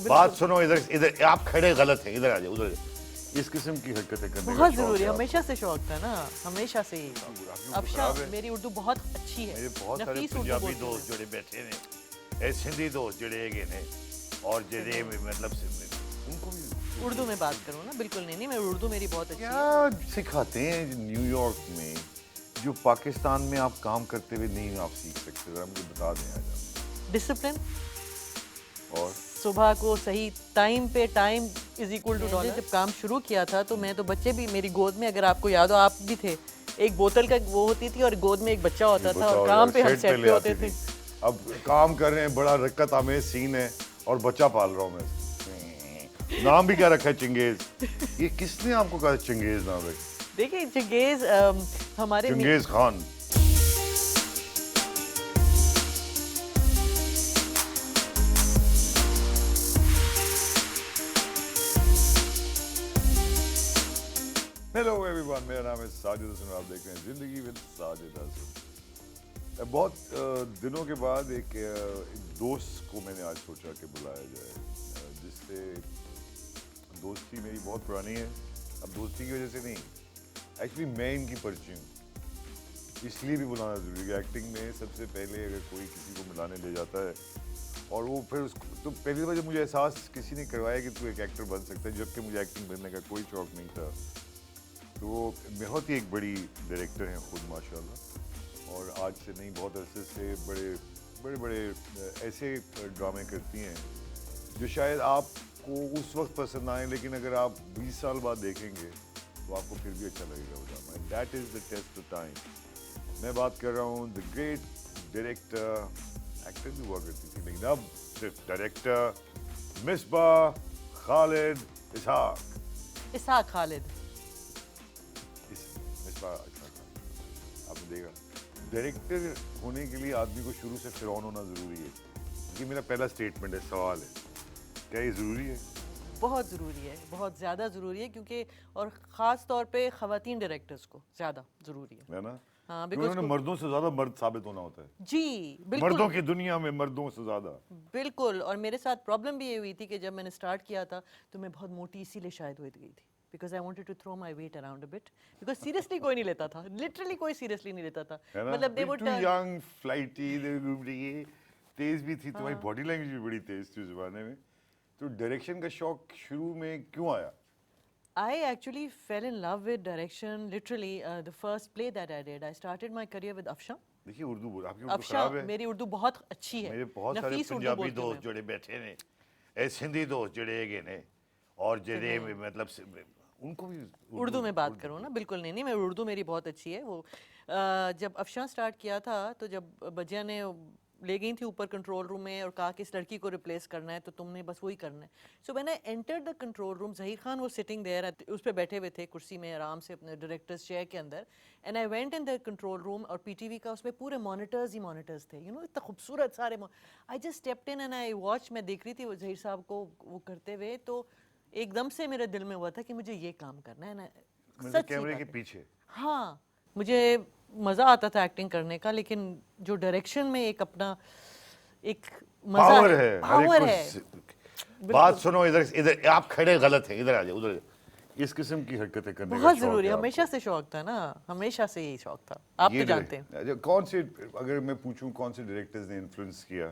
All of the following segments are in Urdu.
بات سنو ادھر آپ کھڑے غلط ہیں, ادھر آ جائے, ادھر اس قسم کی حرکتیں کرنے بہت ضروری ہے, ہمیشہ سے شوق تھا نا, ہمیشہ سے ہی. افشاں میری اردو بہت اچھی ہے, میرے بہت سارے پنجابی دوست جڑے بیٹھے ہیں, اے سندھی دوست جڑے گئے ہیں, اور جڑے مطلب ان کو بھی اردو میں بات کروں نا, بالکل نہیں, میں اردو میری بہت اچھی ہے. کیا سکھاتے ہیں نیو یارک میں جو پاکستان میں آپ کام کرتے ہوئے نہیں آپ سیکھ سکتے, ذرا مجھے بتا دیں آج. ڈسپلن, اور صبح کو صحیح ٹائم پہ, time is equal to dollar. جب کام شروع کیا تھا تو میں تو بچے بھی میری گود میں, اگر آپ کو یاد ہو آپ بھی تھے, ایک بوتل کا وہ ہوتی تھی اور گود میں ایک بچہ ہوتا تھا, اور کام پہ ہم سیٹ پہ ہوتے تھے. اب کام کر رہے ہیں, بڑا رکت آمیز سین ہے, اور بچہ پال رہا ہوں میں. نام بھی کیا رکھا ہے, چنگیز. یہ کس نے آپ کو کہا چنگیز نام ہے؟ دیکھیے چنگیز ہمارے چنگیز خان. ہیلو ایوری ون, میرا نام ہے ساجد حسن, آپ دیکھ رہے ہیں زندگی ود ساجد حسن. بہت دنوں کے بعد ایک دوست کو میں نے آج سوچا کہ بلایا جائے, جس سے دوستی میری بہت پرانی ہے. اب دوستی کی وجہ سے نہیں, ایکچولی میں ان کی پرچی ہوں, اس لیے بھی بلانا ضروری ہے. ایکٹنگ میں سب سے پہلے اگر کوئی کسی کو ملانے لے جاتا ہے, اور وہ پھر اس کو, تو پہلی وجہ مجھے احساس کسی نے کروایا کہ تو ایک ایکٹر بن سکتا ہے, جبکہ مجھے ایکٹنگ بننے کا کوئی شوق نہیں تھا. تو وہ بہت ہی ایک بڑی ڈائریکٹر ہیں خود ماشاءاللہ, اور آج سے نہیں بہت عرصے سے بڑے ایسے ڈرامے کرتی ہیں جو شاید آپ کو اس وقت پسند آئیں, لیکن اگر آپ 20 سال بعد دیکھیں گے تو آپ کو پھر بھی اچھا لگے گا وہ drama. That is the test of time. میں بات کر رہا ہوں دا گریٹ ڈائریکٹر, ایکٹر بھی ہوا کرتی تھی لیکن اب صرف ڈائریکٹر, مصباح خالد اسحاق. اسحاق خالد. آپ نے دیکھا, ڈائریکٹر ہونے کے لیے آدمی کو شروع سے فرعون ہونا ضروری ہے. یہ میرا پہلا اسٹیٹمنٹ ہے, سوال ہے, کیا یہ ضروری ہے؟ بہت ضروری ہے, بہت زیادہ ضروری ہے, کیونکہ اور خاص طور پہ خواتین ڈائریکٹرز کو زیادہ ضروری ہے نا, ہاں, انہوں نے مردوں سے زیادہ مرد ثابت ہونا ہوتا ہے. جی بالکل, مردوں کی دنیا میں مردوں سے زیادہ. بالکل. اور میرے ساتھ پرابلم بھی یہ ہوئی تھی کہ جب میں نے اسٹارٹ کیا تھا تو میں بہت موٹی اسی لیے شاید ہوئی گئی تھی, because I wanted to throw my weight around a bit, because seriously کوئی نہیں لیتا تھا, literally کوئی seriously نہیں لیتا تھا. مطلب they would too young, flighty, تیز بھی تھی, تمہاری باڈی لینگویج بھی بڑی تیز تھی اس زمانے میں. تو ڈائریکشن کا شوق شروع میں کیوں آیا؟ I actually fell in love with direction literally the first play that I did. I started my career with Afshan. دیکھیے اردو, آپ کی اردو خراب ہے. میری اردو بہت اچھی ہے. میرے بہت سارے پنجابی دوست جڑے بیٹھے ہیں, اے سندھی دوست جڑے گئے ہیں, اور جڑے مطلب ان کو بھی اردو میں بات کروں نا, بالکل نہیں, میں اردو میری بہت اچھی ہے. وہ جب افشاں سٹارٹ کیا تھا تو جب بجیا نے لے گئی تھی اوپر کنٹرول روم میں اور کہا کہ اس لڑکی کو ریپلیس کرنا ہے تو تم نے بس وہی کرنا ہے. So when I enter the control روم, ظہیر خان وہ سٹنگ دیر, اس پہ بیٹھے ہوئے تھے کرسی میں آرام سے اپنے ڈائریکٹرز چیئر کے اندر, and I went in the control room, اور پی ٹی وی کا اس میں پورے مانیٹرز ہی مانیٹرز تھے, یو نو, اتنا خوبصورت سارے. I just stepped in and I watch, میں دیکھ رہی تھی وہ ظہیر صاحب کو وہ کرتے ہوئے, تو ایک دم سے میرے دل میں ہوا تھا کہ مجھے یہ کام کرنا ہے. کیمرے کے پیچھے, ہاں, مجھے مزہ آتا تھا ایکٹنگ کرنے کا, لیکن جو ڈائریکشن میں ایک اپنا ایک پاور ہے, پاور ہے. بات سنو ادھر آپ کھڑے غلط ہیں, ادھر آ جائے, ادھر اس قسم کی حرکتیں کرنے کا بہت ضروری ہے, ہمیشہ سے شوق تھا نا, ہمیشہ سے یہی شوق تھا, آپ تو جانتے ہیں. کون سے, اگر میں پوچھوں کون سے ڈائریکٹرز نے انفلوئنس کیا,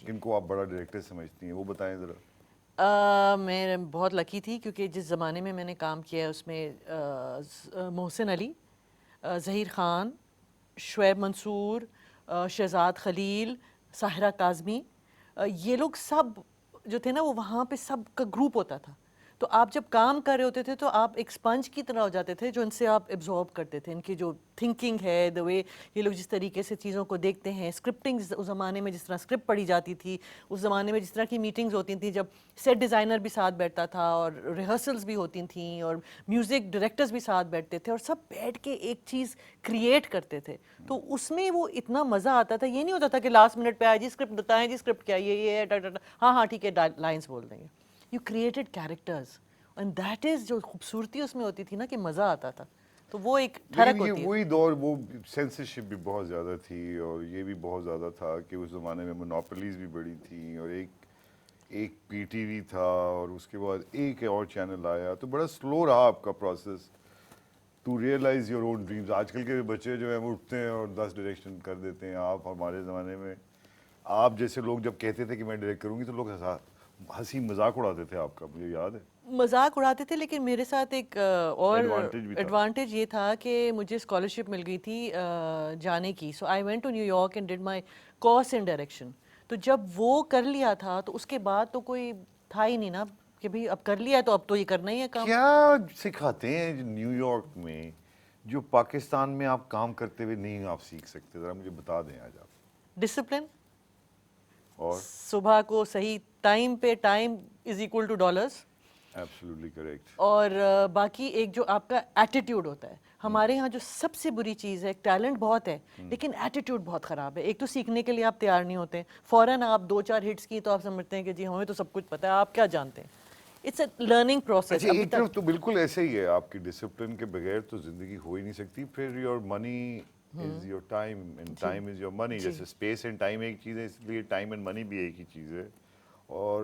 کن کو آپ بڑا ڈائریکٹر سمجھتی ہیں, وہ بتائیں ذرا. میں بہت لکی تھی کیونکہ جس زمانے میں نے کام کیا ہے اس میں محسن علی, ظہیر خان, شعیب منصور, شہزاد خلیل, ساحرہ کاظمی, یہ لوگ سب جو تھے نا, وہ وہاں پہ سب کا گروپ ہوتا تھا. تو آپ جب کام کر رہے ہوتے تھے تو آپ ایک اسپنج کی طرح ہو جاتے تھے, جو ان سے آپ ایبزارب کرتے تھے, ان کی جو تھنکنگ ہے, دا وے یہ لوگ جس طریقے سے چیزوں کو دیکھتے ہیں, اسکرپٹنگ اس زمانے میں جس طرح اسکرپٹ پڑھی جاتی تھی, اس زمانے میں جس طرح کی میٹنگز ہوتی تھیں جب سیٹ ڈیزائنر بھی ساتھ بیٹھتا تھا, اور ریہرسلز بھی ہوتی تھیں, اور میوزک ڈائریکٹرز بھی ساتھ بیٹھتے تھے, اور سب بیٹھ کے ایک چیز کریٹ کرتے تھے. تو اس میں وہ اتنا مزہ آتا تھا. یہ نہیں ہوتا تھا کہ لاسٹ منٹ پہ آئے جی اسکرپٹ بتائیں, جی اسکرپٹ کیا یہ ہے, ہاں ٹھیک ہے, لائنس بول دیں گے. You created characters, and that is جو خوبصورتی اس میں ہوتی تھی نا, کہ مزہ آتا تھا. تو وہ ایک ٹھڑک ہوتی ہے. وہی دور, وہ سینسرشپ بھی بہت زیادہ تھی, اور یہ بھی بہت زیادہ تھا کہ اس زمانے میں مونوپلیز بھی بڑی تھیں, اور ایک ایک پی ٹی وی تھا اور اس کے بعد ایک اور چینل آیا, تو بڑا سلو رہا آپ کا process to realise your own dreams. آج کل کے بچے جو ہیں وہ اٹھتے ہیں اور 10 ڈائریکشن کر دیتے ہیں. آپ ہمارے زمانے میں آپ جیسے لوگ جب کہتے تھے کہ میں ڈائریکٹ کروں گی تو لوگ ہنسی مذاق اڑاتے تھے آپ کا, مجھے یاد ہے. مذاق اڑاتے تھے, لیکن میرے ساتھ ایک اور Advantage بھی تھا. ایڈوانٹیج یہ تھا کہ مجھے اسکالرشپ مل گئی تھی جانے کی. So I went to New York and did my course in direction. تو جب وہ کر لیا تھا تو اس کے بعد تو کوئی تھا ہی نہیں نا کہ بھائی اب کر لیا ہے تو اب تو یہ کرنا ہی ہے کام. کیا سکھاتے ہیں نیو یارک میں جو پاکستان میں آپ کام کرتے ہوئے نہیں آپ سیکھ سکتے؟ ذرا مجھے بتا دیں آج آپ. ڈسپلن, اور صبح کو صحیح ٹائم پہ, time is equal to dollars. Absolutely correct. اور باقی ایک جو آپ کا ایٹیٹیوڈ ہوتا ہے, ہمارے یہاں جو سب سے بری چیز ہے, ٹیلنٹ بہت ہے لیکن ایٹیٹیوڈ بہت خراب ہے. ایک تو سیکھنے کے لیے آپ تیار نہیں ہوتے, فوراً آپ 2-4 ہٹس کی تو آپ سمجھتے ہیں کہ جی ہمیں تو سب کچھ پتہ ہے, آپ کیا جانتے ہیں. It's a learning process. اچھا, ایک طرف تو بالکل ایسے ہی ہے, آپ کی ڈسپلن کے بغیر تو زندگی ہو ہی نہیں سکتی. پھر your money is your time and time is your money. جیسے اسپیس اینڈ ٹائم ایک چیز ہے, اس لیے ٹائم اینڈ منی بھی ایک ہی چیز ہے. اور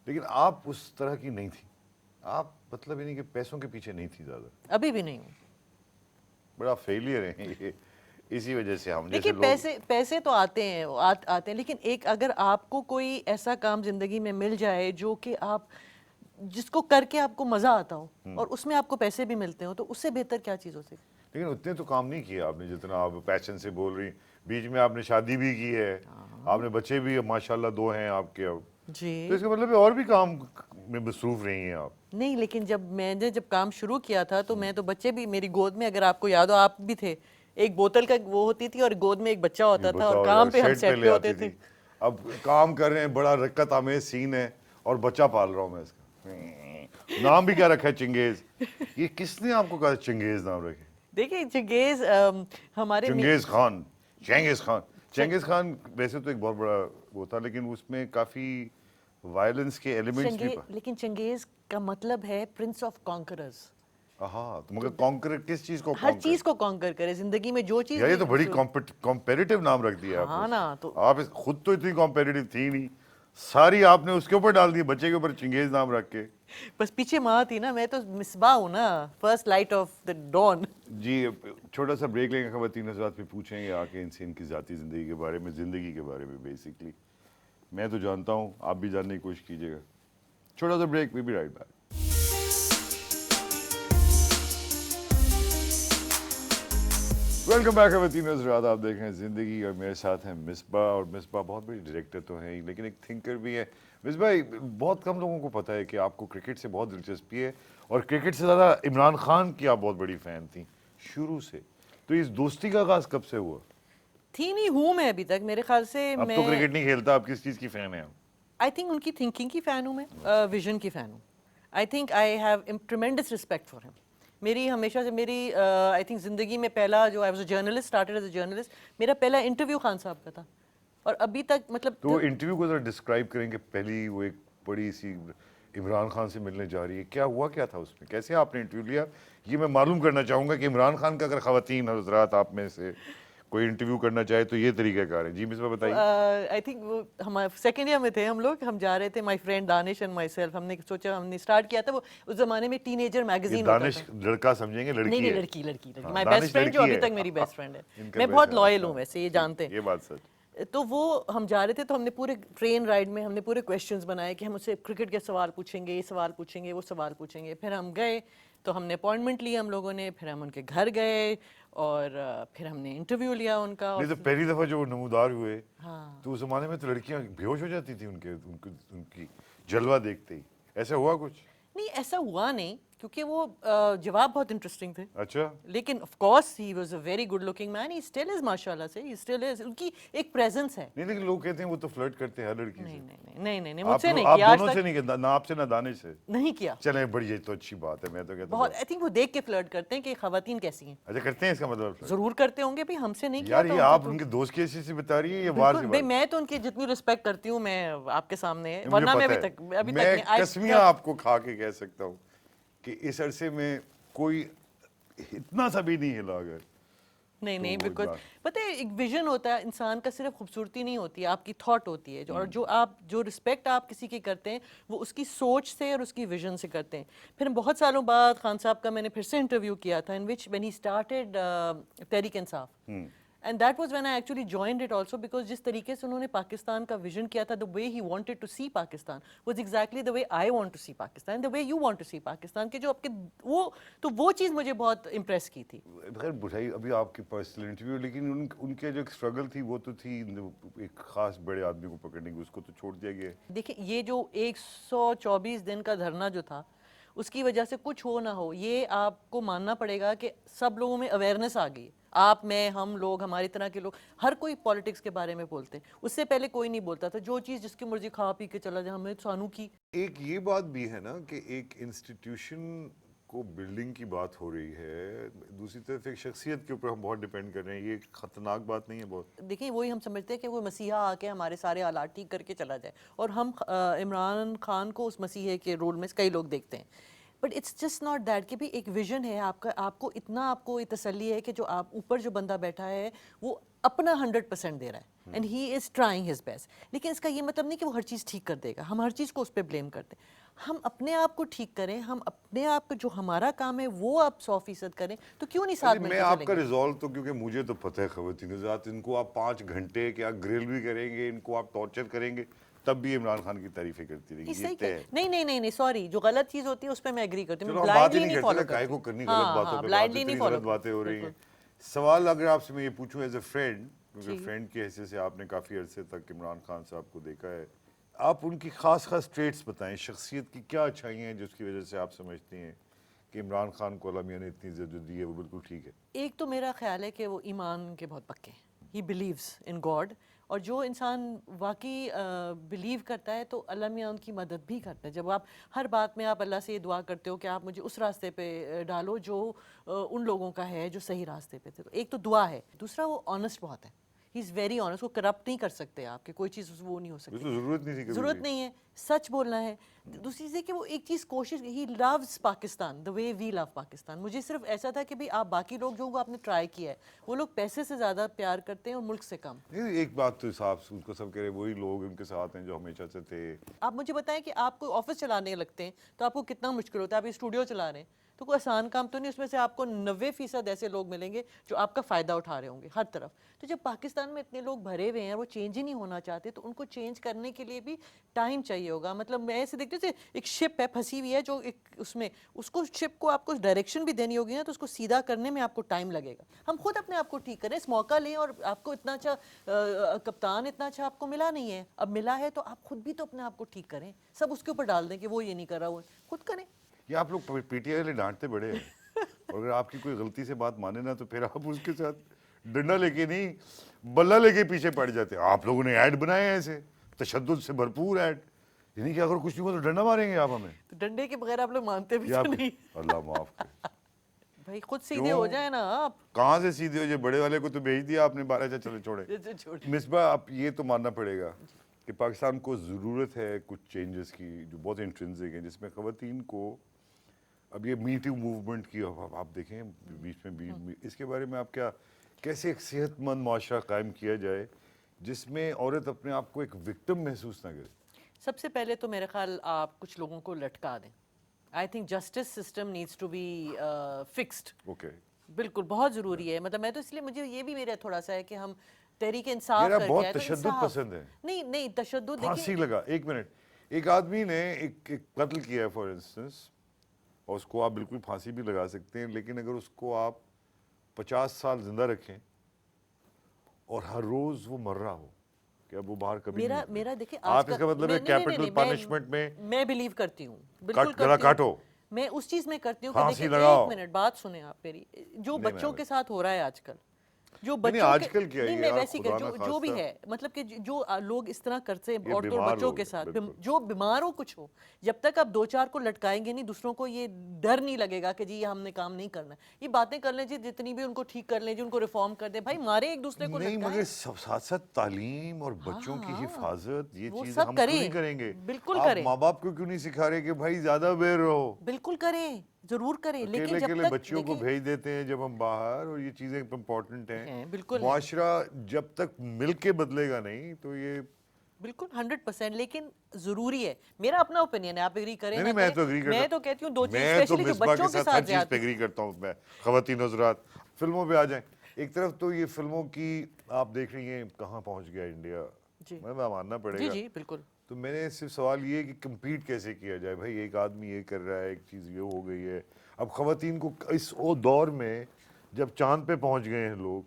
لیکن آپ اس طرح کی نہیں تھی. آپ مطلب یعنی کہ پیسوں کے پیچھے نہیں تھی زیادہ. ابھی بھی نہیں ہوں. بڑا فیلئر ہے یہ, اسی وجہ سے ہم جیسے دیکھیے پیسے تو آتے ہیں, لیکن ایک اگر آپ کو کوئی ایسا کام زندگی میں مل جائے جو کہ آپ جس کو کر کے آپ کو مزہ آتا ہو اور اس میں آپ کو پیسے بھی ملتے ہوں, تو اس سے بہتر کیا چیز ہو سکتی. لیکن اتنے تو کام نہیں کیا آپ نے جتنا آپ پیشن سے بول رہی. بیچ میں آپ نے شادی بھی کی ہے, آپ نے بچے بھی ماشاءاللہ 2 ہیں آپ کے اب, جی. تو اس کا مطلب اور بھی کام میں مصروف رہی ہیں آپ. نہیں, لیکن جب میں نے کام شروع کیا تھا تو میں تو بچے بھی میری گود میں, اگر آپ کو یاد ہو آپ بھی تھے, ایک بوتل کا وہ ہوتی تھی اور گود میں ایک بچہ ہوتا تھا اور کام پہ ہم سیٹ پہ ہوتے تھے. اب کام کر رہے ہیں, بڑا رکت آمیز سین ہے, اور بچہ پال رہا ہوں میں اس کا. نام بھی کیا رکھا ہے, چنگیز. یہ کس نے آپ کو کہا چنگیز نام رکھے؟ دیکھیں چنگیز ہمارے چنگیز خان, چنگیز خان ویسے تو ایک بہت بڑا وہ تھا, لیکن اس میں کافی وائلنس کے ایلیمنٹس بھی. لیکن چنگیز کا مطلب ہے پرنس آف کانکررز. ہاں, تو مگر کانکر کس چیز کو؟ ہر چیز کو کانکر کرے زندگی میں, جو چیز. یہ تو بڑی کمپیریٹیو نام رکھ دیا ہاں نا, تو آپ خود تو اتنی کمپیریٹیو تھی نہیں, ساری آپ نے اس کے اوپر ڈال دی, بچے کے اوپر چنگیز نام رکھ کے. بس پیچھے ماں تھی نا, میں تو مصباح ہوں نا, first light of the dawn. جی, چھوٹا سا بریک لیں گے, خواتین حضرات پہ پوچھیں گے آ کے ان سے ان کی ذاتی زندگی کے بارے میں, زندگی کے بارے میں. بیسکلی میں تو جانتا ہوں, آپ بھی جاننے کی کوشش کیجیے گا. چھوٹا سا break, we be right back. Welcome back خواتین حضرات, آپ دیکھ رہے ہیں زندگی, اور میرے ساتھ ہیں مصباح. اور مصباح بہت بڑی ڈائریکٹر تو ہیں لیکن ایک تھنکر بھی ہے. مصباح, بہت کم لوگوں کو پتہ ہے کہ آپ کو کرکٹ سے بہت دلچسپی ہے, اور کرکٹ سے زیادہ عمران خان کی آپ بہت بڑی فین تھیں شروع سے. تو اس دوستی کا آغاز کب سے ہوا؟ تھی نہیں, ہوں میں ابھی تک, میرے خیال سے. اب تو کرکٹ نہیں کھیلتا, آپ کس چیز کی فین ہیں؟ آئی تھنک ان کی تھنکنگ کی فین ہوں میں, ویژن کی فین ہوں. I think I have tremendous respect for ہم. میری ہمیشہ سے میری آئی تھنک زندگی میں پہلا جو I was a journalist, started as a journalist, میرا پہلا انٹرویو خان صاحب کا تھا. اور ابھی تک مطلب تو انٹرویو کو ذرا ڈسکرائب کریں کہ پہلی وہ ایک بڑی سی عمران خان سے ملنے جا رہی ہے, کیا ہوا, کیا تھا اس میں, کیسے آپ نے انٹرویو لیا؟ یہ میں معلوم کرنا چاہوں گا کہ عمران خان کا اگر خواتین حضرات آپ میں سے کوئی انٹرویو کرنا چاہے تو یہ طریقہ کار ہے. جی مصباح بتائیے. آئی تھنک وہ ہم سیکنڈ ایئر میں تھے ہم لوگ, ہم جا رہے تھے, my friend Danish and my self. ہم نے سوچا, ہم نے اسٹارٹ کیا تھا, وہ اس زمانے میں ٹین ایجر میگزین ہوتا تھا. دانش لڑکا سمجھیں گے, لڑکی ہے؟ نہیں, لڑکی. مائی بیسٹ فرینڈ جو ابھی تک میری بیسٹ فرینڈ ہے. میں بہت لائل ہوں ویسے, یہ جانتے ہیں. یہ بات سچ. تو وہ ہم جا رہے تھے, تو ہم نے پورے ٹرین رائڈ میں ہم نے پورے کویشچنز بنائے کہ ہم اس سے کرکٹ کے سوال پوچھیں گے, یہ سوال پوچھیں گے, وہ سوال پوچھیں گے. پھر ہم گئے تو ہم نے اپوائنٹمنٹ لی ہم لوگوں نے, پھر ہم ان کے گھر گئے اور پھر ہم نے انٹرویو لیا ان کا. نہیں, تو پہلی دفعہ جو نمودار ہوئے ہاں, تو اس زمانے میں تو لڑکیاں بے ہوش ہو جاتی تھیں ان کی جلوہ دیکھتے ہی. ایسا ہوا کچھ؟ نہیں ایسا ہوا نہیں, کیونکہ وہ جواب بہت انٹرسٹنگ تھے. اچھا. لیکن of course he was a very good looking man, he still is ماشاءاللہ سے, ہی اسٹل از, ان کی ایک پریزنس ہے. نہیں, لیکن لوگ کہتے ہیں وہ تو فلرٹ کرتے ہیں ہر لڑکی سے. نہیں, مجھ سے نہیں آپ کیا آج دونوں سے تک, نہیں, نہ آپ سے نہ دانش سے نہیں کیا. چلیں, بڑی یہ تو اچھی بات ہے. میں تو کہتا ہوں بہت, آئی تھنک وہ دیکھ کے فلرٹ کرتے ہیں کہ خواتین کیسی ہیں. اچھا, کرتے ہیں, اس کا مطلب ضرور کرتے ہوں گے بھی, ہم سے نہیں کیا. یار یہ آپ ان کے دوست کی حیثیت سے بتا رہی ہیں یا باہر سے بھائی, میں تو ان کی جتنی رسپیکٹ کرتی ہوں میں آپ کے سامنے, ورنہ میں میں قسمیاں آپ کو کھا کے کہہ سکتا ہوں کہ اس عرصے میں کوئی اتنا سا بھی نہیں ہلا اگر نہیں تو نہیں وہ بالکل بات- پتہ ہے ایک ویژن ہوتا ہے انسان کا، صرف خوبصورتی نہیں ہوتی ہے، آپ کی تھاٹ ہوتی ہے اور جو رسپیکٹ آپ کسی کی کرتے ہیں وہ اس کی سوچ سے اور اس کی ویژن سے کرتے ہیں. پھر بہت سالوں بعد خان صاحب کا میں نے پھر سے انٹرویو کیا تھا ان وچ when he started Tehreek Insaf. And that was when I actually joined it also, because جس طریقے سے انہوں نے پاکستان کا ویژن کیا تھا, the way he wanted to see Pakistan was exactly the way I want to see Pakistan, the way you want to see Pakistan, کہ جو آپ کے وہ چیز مجھے بہت امپریس کی تھی. خیر بٹھائی ابھی آپ کی پرسنل انٹرویو، لیکن ان کے جو ایک اسٹرگل تھی وہ تو تھی ایک خاص بڑے آدمی کو پکڑنے کی، اس کو تو چھوڑ دیا گیا. دیکھیں یہ جو 124 دن کا دھرنا جو تھا اس کی وجہ سے کچھ ہو نہ ہو، یہ آپ کو ماننا پڑے گا کہ سب لوگوں میں اویئرنیس آ گئی. آپ میں ہم لوگ ہماری طرح کے لوگ ہر کوئی پالیٹکس کے بارے میں بولتے ہیں، اس سے پہلے کوئی نہیں بولتا تھا، جو چیز جس کی مرضی کھا پی کے چلا جائے ہمیں سانو کی. ایک یہ بات بھی ہے نا کہ ایک انسٹیٹیوشن کو بلڈنگ کی بات ہو رہی ہے، دوسری طرف ایک شخصیت کے اوپر ہم بہت ڈیپینڈ کر رہے ہیں. یہ ایک خطرناک بات نہیں ہے بہت؟ دیکھیں وہی ہم سمجھتے ہیں کہ وہ مسیحا آ کے ہمارے سارے حالات ٹھیک کر کے چلا جائے، اور ہم عمران خان کو اس مسیحے کے رول میں کئی لوگ دیکھتے ہیں. But it's just not that کہ بھی ایک ویژن ہے آپ کا، آپ کو اتنا آپ کو تسلی ہے کہ جو آپ اوپر جو بندہ بیٹھا ہے وہ اپنا 100% دے رہا ہے and he is trying his best. لیکن اس کا یہ مطلب نہیں کہ وہ ہر چیز ٹھیک کر دے گا، ہم ہر چیز کو اس پہ بلیم کرتے ہیں. ہم اپنے آپ کو ٹھیک کریں، ہم اپنے آپ کو جو ہمارا کام ہے وہ آپ 100% کریں، تو کیوں نہیں ساتھ مل میں کے آپ چلیں کا گے؟ ریزالو تو کیونکہ مجھے تو پتہ ہے خواتین ذات، ان کو آپ 5 گھنٹے کیا گرل بھی کریں گے، ان کو آپ ٹارچر کریں گے، تب بھی عمران خان کی تعریفیں کرتی رہیں گی. یہ طے ہے. نہیں سوری، جو غلط چیز ہوتی ہے اس پہ میں ایگری کرتی ہوں. چلو میں ہم بات ہی بلائنڈلی نہیں نہیں کرتے فالو نا، کائے کرتی. کو کرنی غلط باتوں پہ بات، بلائنڈلی اتنی نہیں فالو غلط باتیں ہو رہی ہیں. بالکل. سوال اگر آپ سے میں یہ پوچھوں ایز اے فرینڈ، کیونکہ فرینڈ کی حیثیت سے آپ نے کافی عرصے تک عمران خان صاحب کو دیکھا ہے، آپ ان کی خاص ٹریٹس بتائیں، شخصیت کی کیا اچھائیاں ہیں جس کی وجہ سے آپ سمجھتے ہیں کہ عمران خان کو اللہ میاں نے اتنی عزت جو دی ہے وہ بالکل ٹھیک ہے؟ ایک تو میرا خیال ہے کہ وہ ایمان کے بہت پکے ہیں، ہی بلیوز ان گاڈ، اور جو انسان واقعی بلیو کرتا ہے تو اللہ میاں ان کی مدد بھی کرتا ہے. جب آپ ہر بات میں آپ اللہ سے یہ دعا کرتے ہو کہ آپ مجھے اس راستے پہ ڈالو جو ان لوگوں کا ہے جو صحیح راستے پہ تھے. تو ایک تو دعا ہے، دوسرا وہ آنیسٹ بہت ہے، ہی از ویری آنیسٹ. وہ کرپٹ نہیں کر سکتے آپ کہ کوئی چیز وہ نہیں ہو اس سکتی، تو ضرورت نہیں تھی کبھی ضرورت بھی. نہیں ہے، سچ بولنا ہے. دوسری چیز ہے کہ وہ ایک چیز کوشش، ہی لوز پاکستان دا وے وی لو پاکستان. مجھے صرف ایسا تھا کہ بھی آپ باقی لوگ جو آپ نے ٹرائی کیا ہے، وہ لوگ پیسے سے زیادہ پیار کرتے ہیں اور ملک سے کم. نہیں، ایک بات تو صاحب اس کو سب کہہ رہے وہی لوگ ان کے ساتھ ہیں جو ہمیشہ سے تھے. آپ مجھے بتائیں کہ آپ کو آفس چلانے لگتے ہیں تو آپ کو کتنا مشکل ہوتا ہے، آپ یہ اسٹوڈیو چلا رہے ہیں تو کوئی آسان کام تو نہیں. اس میں سے آپ کو 90% ایسے لوگ ملیں گے جو آپ کا فائدہ اٹھا رہے ہوں گے ہر طرف. تو جب پاکستان میں اتنے لوگ بھرے ہوئے ہیں وہ چینج ہی نہیں ہونا چاہتے، تو ان کو چینج کرنے کے لیے بھی ٹائم چاہیے ہوگا. مطلب میں ایسے دیکھتی ہوں ایک شپ ہے پھنسی ہوئی ہے جو اس میں، اس کو شپ کو آپ کو ڈائریکشن بھی دینی ہوگی نا، تو اس کو سیدھا کرنے میں آپ کو ٹائم لگے گا. ہم خود اپنے آپ کو ٹھیک کریں، اس موقع لیں. اور آپ کو اتنا اچھا کپتان اتنا اچھا آپ کو ملا نہیں ہے، اب ملا ہے تو آپ خود بھی تو اپنے آپ کو ٹھیک کریں. سب اس کے اوپر ڈال دیں کہ وہ یہ نہیں کر رہا، وہ خود کریں. یہ آپ لوگ پی ٹی آئی والے ڈانٹتے بڑے ہیں، اور اگر آپ کی کوئی غلطی سے بات مانے نا تو پھر آپ اس کے ساتھ ڈنڈا لے کے نہیں بلہ لے کے پیچھے پڑ جاتے ہیں. آپ لوگوں نے ایڈ بنائے ہیں ایسے تشدد سے بھرپور ایڈ، یعنی کہ اگر کچھ نہیں ہوا تو ڈنڈا ماریں گے آپ ہمیں. تو ڈنڈے کے بغیر آپ لوگ مانتے بھی یا تو نہیں. اللہ معاف کرے. بھائی خود سیدھے ہو جائیں نا آپ. کہاں سے سیدھے ہو جائے؟ بڑے والے کو تو بھیج دیا آپ نے 12. چلے چھوڑے. مصباح آپ یہ تو ماننا پڑے گا کہ پاکستان کو ضرورت ہے کچھ چینجز کی جو بہت انٹرنسک ہیں، جس میں خواتین کو اب یہ می ٹو موومنٹ کی آپ دیکھیں بیچ میں اس کے بارے میں آپ کیا، کیسے ایک صحت مند معاشرہ قائم کیا جائے جس میں عورت اپنے آپ کو ایک وکٹم محسوس نہ کرے؟ سب سے پہلے تو میرے خیال آپ کچھ لوگوں کو لٹکا دیں. I think justice system needs to be fixed. Okay, بالکل بہت ضروری ہے. مطلب میں تو اس لیے مجھے یہ بھی میرا تھوڑا سا ہے کہ ہم تحریک انصاف میرا کر کے بہت آئے تو تشدد انصاف. پسند ہے. نہیں تشدد پھانسی دیکھیں، لگا. 1 منٹ، ایک آدمی نے ایک قتل کیا ہے فار انسٹنس، اور اس کو آپ بالکل پھانسی بھی لگا سکتے ہیں، لیکن اگر اس کو آپ 50 سال زندہ رکھیں اور ہر روز وہ مر رہا ہو کہ اب وہ باہر کبھی نہیں نکلے، میرا دیکھیں آپ اس کا مطلب ہے کیپٹل پانشمنٹ میں بلیو کرتی ہوں، بالکل گلا کرتی ہوں. کاٹو، میں اس چیز میں کرتی ہوں کہ پھانسی دیکھیں لگاؤ. ایک منٹ بات سنیں آپ میری. جو بچوں کے ساتھ ہو رہا ہے آج کل، جو نہیں بچوں آج کے کل کیا نہیں ہے میں یار، ویسی خدا نہ جو بھی خواستہ ہے، مطلب کہ جو لوگ اس طرح کرتے ہیں یہ عورتوں اور بیمار بچوں لوگ کے ہیں، ساتھ، بالکل. جو بیمار ہو کچھ ہو، جب تک آپ 2-4 کو لٹکائیں گے نہیں، دوسروں کو یہ ڈر نہیں لگے گا کہ جی یہ ہم نے کام نہیں کرنا. یہ باتیں کر لیں جی، جتنی بھی ان کو ٹھیک کر لیں جی، ان کو ریفارم کر دیں. بھائی مارے ایک دوسرے کو نہیں، لٹکائیں. مگر ساتھ ساتھ تعلیم اور بچوں کی حفاظت، یہ وہ چیز سب ہم کیوں کریں، نہیں کریں گے؟ بالکل آپ کریں، ماں باپ کو کیوں نہیں سکھا رہے کہ بھائی زیادہ اویئر رہو؟ بالکل کریں. ضرور کریں, لیکن اکیلے جب اکیلے تک بچیوں کو بھیج دیتے ہیں جب ہم باہر, اور یہ چیزیں امپورٹنٹ ہیں. بالکل معاشرہ جب تک مل کے بدلے گا نہیں تو یہ بالکل 100%, لیکن ضروری ہے. میرا اپنا اوپینین ہے, آپ ایگری کریں نہیں, میں تو ایگری کرتا, میں تو کہتی ہوں دو چیز, میں تو اسپیشلی جو مصباح بچوں کے ہر ساتھ چیز پہ زیادتی. ایگری کرتا ہوں. میں خواتین حضرات فلموں پہ آ جائیں. ایک طرف تو یہ فلموں کی آپ دیکھ رہی ہیں کہاں پہنچ گیا انڈیا, میں ماننا پڑے گا. جی بالکل. تو میں نے صرف سوال یہ ہے کہ کمپیٹ کیسے کیا جائے بھائی, ایک آدمی یہ کر رہا ہے, ایک چیز یہ ہو گئی ہے. اب خواتین کو اس دور میں جب چاند پہ پہنچ گئے ہیں لوگ,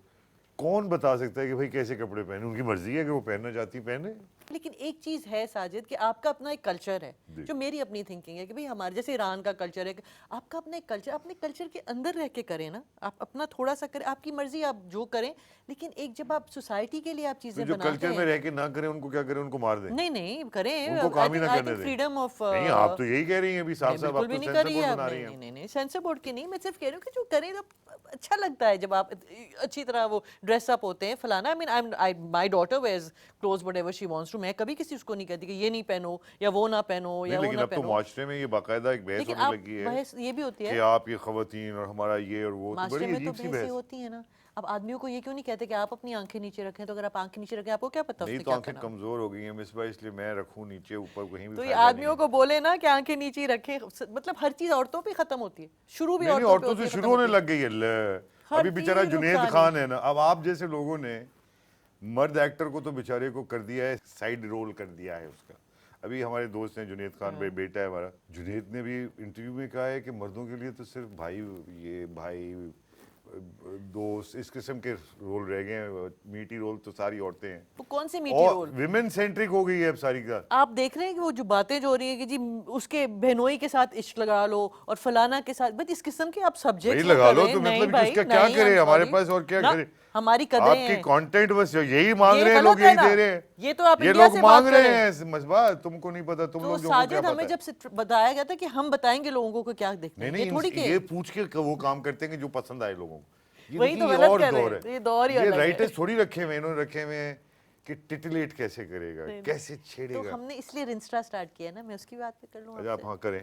کون بتا سکتا ہے کہ بھائی کیسے کپڑے پہنے, ان کی مرضی ہے کہ وہ پہننا چاہتی پہنے. لیکن ایک چیز ہے ساجد کہ آپ کا اپنا ایک کلچر ہے, جو میری اپنی تھنکنگ ہے کہ بھئی ہمارے جیسے ایران کا کلچر ہے, آپ کا اپنا ایک کلچر, اپنے کلچر کے اندر رہ کے کریں نا, آپ اپنا تھوڑا سا کریں, آپ کی مرضی آپ جو کریں, لیکن ایک جب آپ سوسائٹی کے لیے آپ چیزیں جو بناتے کلچر ہیں. میں رہ کے نہ کریں ان کو کیا کریں, ان کو مار دیں. نہیں کریں, ان کو کام ہی نہ آئی کرنے تھنک دیں. Freedom of. نہیں, آپ تو یہی کہہ رہی ہیں ابھی صاف صاف, آپ بالکل بھی تو نہیں سینسر کریے بورڈ آپ, بنا رہی ہیں. نہیں سینسر بورڈ کی نہیں, میں صرف کہہ رہی ہوں کہ جو کریں تو اچھا لگتا ہے جب آپ اچھی طرح وہ ڈریس اپ ہوتے ہیں فلانا. I mean my daughter wears clothes whatever she wants to, میں کبھی کسی کو نہیں کہتی کہ یہ نہیں پہنو یا وہ نہ پہنو یا وہ لیکن نہ اب تو پہنو. معاشرے میں یہ باقاعدہ ایک بحث لیکن ہونے آپ لگی ہے بحث یہ بھی ہوتی ہے کہ آپ یہ خواتین اور ہمارا یہ اور وہ, تو معاشرے بڑی میں تو عجیب سی بحثیں بحث. ہوتی ہیں نا. اب آدمیوں کو یہ کیوں نہیں کہتے کہ آپ اپنی آنکھیں نیچے رکھیں, تو اگر آپ آنکھیں نیچے رکھیں آپ کو کیا پتا اس نہیں نے تو کیا آنکھیں پہنا. کمزور ہو گئی ہیں مصباح, اس لیے میں رکھوں نیچے اوپر کہیں بھی تو یہ فائدہ نہیں آدمیوں ہے. کو بولے نا کہ آنکھیں نیچے رکھیں, مطلب ہر چیز عورتوں پہ ختم ہوتی ہے, شروع بھی نہیں عورتوں پہ عورتوں ہوتی سے ہے, شروع ختم ہونے ہوتی ہے. لگ گئی ہے. ہر ابھی بیچارہ چیز جنید نقصان خان ہے نا, اب آپ جیسے لوگوں نے مرد ایکٹر کو تو بیچارے کو کر دیا ہے, سائیڈ رول کر دیا ہے اس کا. ابھی ہمارے دوست ہیں جنید خان بھائی, بیٹا ہے ہمارا, جنید نے بھی انٹرویو میں کہا ہے کہ مردوں کے لیے تو صرف بھائی, یہ بھائی دوست, اس قسم کے رول رہ گئے ہیں, میٹی رول تو ساری عورتیں ہیں. وہ کون سی میٹھی اور رول. ویمن سینٹرک ہو گئی ہے اب ساری کا. آپ دیکھ رہے ہیں کہ وہ جو باتیں جو ہو رہی ہیں کہ جی اس کے بہنوئی کے ساتھ عشق لگا لو اور فلانا کے ساتھ, بس اس قسم کے آپ بھائی سبجیکٹس لگا کر لو رہے ہیں. تو نہیں مطلب کہ بھائی اس کا کیا نہیں, کرے, I'm ہمارے sorry. پاس اور کیا نہ, کرے. ہماری قدریں آپ کی ہیں. کانٹینٹ بس یہی مانگ یہ رہے ہیں غلط لوگ, ہے یہی نا. دے رہے ہیں. یہ تو آپ یہ انڈیا لوگ سے مانگ بات رہے کریں. ہیں مصباح, تم کو نہیں پتا, تم تو لوگ جو کو ساجد کیا ہمیں پتا ہے. جب سے بتایا گیا تھا کہ ہم بتائیں گے لوگوں کو کیا دیکھنا ہے, نہیں یہ تھوڑی کہ یہ پوچھ کے وہ کام کرتے ہیں کہ جو پسند آئے لوگوں کو. یہ وہی تو دیکھیں, یہ غلط اور کر دور رہے ہے, ہیں, یہ دور ہی یہ الگ ہے. رائٹرز تھوڑی رکھے ہوئے, انہوں نے رکھے ہوئے ہیں کہ ٹٹلیٹ کیسے کرے گا, کیسے چھیڑے تو گا. ہم نے اس لیے رنسٹا سٹارٹ کیا ہے نا, میں اس کی بات پہ کر لوں اچھا آپ آپ ہاں کریں,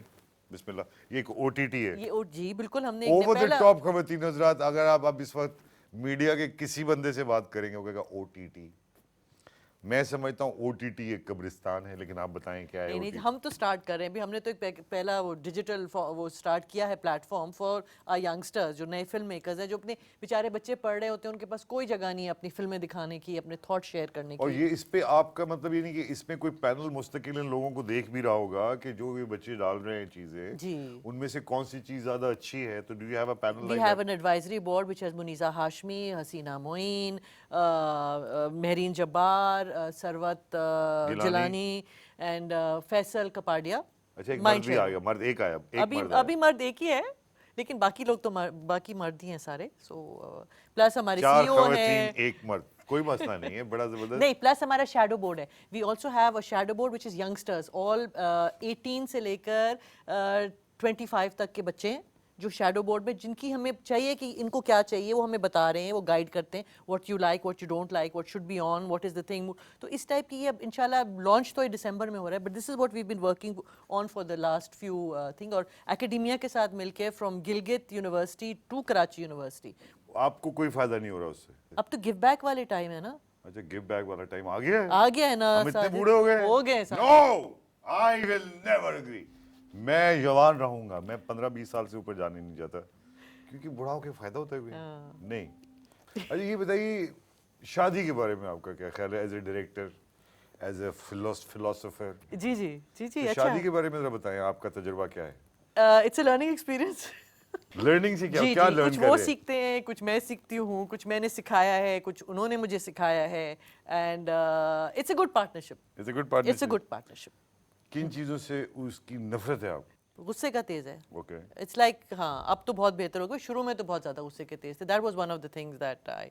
بسم اللہ. یہ ایک او ٹی ٹی ہے, سے. یہ جی بالکل, ہم نے اوور دا پہلا ٹاپ خواتین حضرات. اگر آپ اب اس وقت میڈیا کے کسی بندے سے بات کریں گے وہ کہے گا او ٹی ٹی. میں سمجھتا ہوں او ٹی ٹی ایک قبرستان ہے, لیکن آپ بتائیں کیا ہے او ٹی نہیں, ٹی. ہم تو سٹارٹ کر رہے ہیں ابھی. ہم نے تو ایک پہلا وہ ڈیجیٹل وہ سٹارٹ کیا ہے پلیٹ فارم فار ینگسٹرز, جو نئے فلم میکرز ہیں, جو اپنے بیچارے بچے پڑھ رہے ہوتے ہیں, ان کے پاس کوئی جگہ نہیں ہے اپنی فلمیں دکھانے کی, اپنے تھاٹ شیئر کرنے اور کی. یہ اس پہ آپ کا مطلب یہ نہیں کہ اس میں کوئی پینل مستقل ان لوگوں کو دیکھ بھی رہا ہوگا کہ جو یہ بچے ڈال رہے ہیں چیزیں, جی, ان میں سے کون سی چیز زیادہ اچھی ہے. تو do you have a panel we like have that? an advisory board which has Muneeza Hashmi, Haseena Moin, Mehreen Jabbar, Sarwat Gilani and Faisal Kapadia. اچھا ایک مرد بھی آ گیا, مرد ایک آیا, ایک مرد آیا. ابھی مرد ایک ہی ہے, لیکن باقی لوگ تو باقی مرد ہی ہیں سارے. سو پلس ہمارے سی 4 او خواتین ہیں. ایک مرد, کوئی مسئلہ نہیں ہے, بڑا زبردست. نہیں, پلس ہمارا شیڈو بورڈ ہے. We also have a shadow board which is youngsters, all 18 سے لے کر 25 تک کے بچے ہیں جو شیڈو بورڈ میں, جن کی ہمیں چاہیے کہ ان کو کیا چاہیے وہ ہمیں بتا رہے ہیں, وہ گائیڈ کرتے ہیں, what you like, what you don't like, what should be on, what is the thing. تو اس ٹائپ کی یہ اب انشاءاللہ لانچ تو دسمبر میں ہو رہا ہے, but this is what we been working on for the last few thing. اور اکیڈیمیا کے ساتھ مل کے from Gilgit university to Karachi university. آپ کو کوئی فائدہ نہیں ہو رہا اس سے؟ اب تو گیو بیک والے ٹائم ہے نا. اچھا گیو بیک والا ٹائم آ گیا ہے, آ گیا ہے نا. ہم اتنے بوڑھے ہو گئے. ہو گئے. نو, آئی ول نیور اگری. میں جوان رہوں گا, میں 15-20 سال سے اوپر جانے نہیں جاتا, کیونکہ بوڑھاؤ کے فائدہ ہوتا ہے کوئی نہیں. اچھا یہ بتائیے شادی کے بارے میں آپ کا کیا خیال ہے, as a director, as a philosopher? جی جی جی جی. تو شادی کے بارے میں ذرا بتائیں, آپ کا تجربہ کیا ہے؟ It's a learning experience. Learning سے جی کیا جی, لرن کچھ کر وہ رہے ہیں؟ سیکھتے ہیں, کچھ میں سیکھتی ہوں, کچھ میں نے سکھایا ہے, کچھ انہوں نے مجھے سکھایا ہے. And it's a good partnership. It's a good it's a partnership. Good partnership. کن چیزوں سے اس کی نفرت ہے آپ؟ غصے کا تیز ہے. اوکے. اٹس لائک, ہاں اب تو بہت بہتر ہو گیا, شروع میں تو بہت زیادہ غصے کے تیز تھے. That was one of the things that I.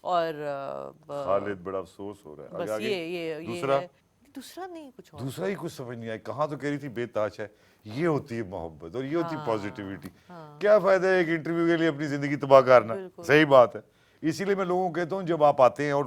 اور خالد بڑا افسوس ہو رہا ہے. بس یہ دوسرا دوسرا نہیں کچھ اور. دوسرا ہی کچھ سمجھ نہیں آیا, کہاں تو کہہ رہی تھی بے تاج ہے, یہ ہوتی ہے محبت اور یہ ہوتی ہے پازیٹیوٹی. کیا فائدہ ہے ایک انٹرویو کے لیے اپنی زندگی تباہ کرنا. صحیح بات ہے. اسی لیے میں لوگوں کو کہتا ہوں جب آپ آتے ہیں اور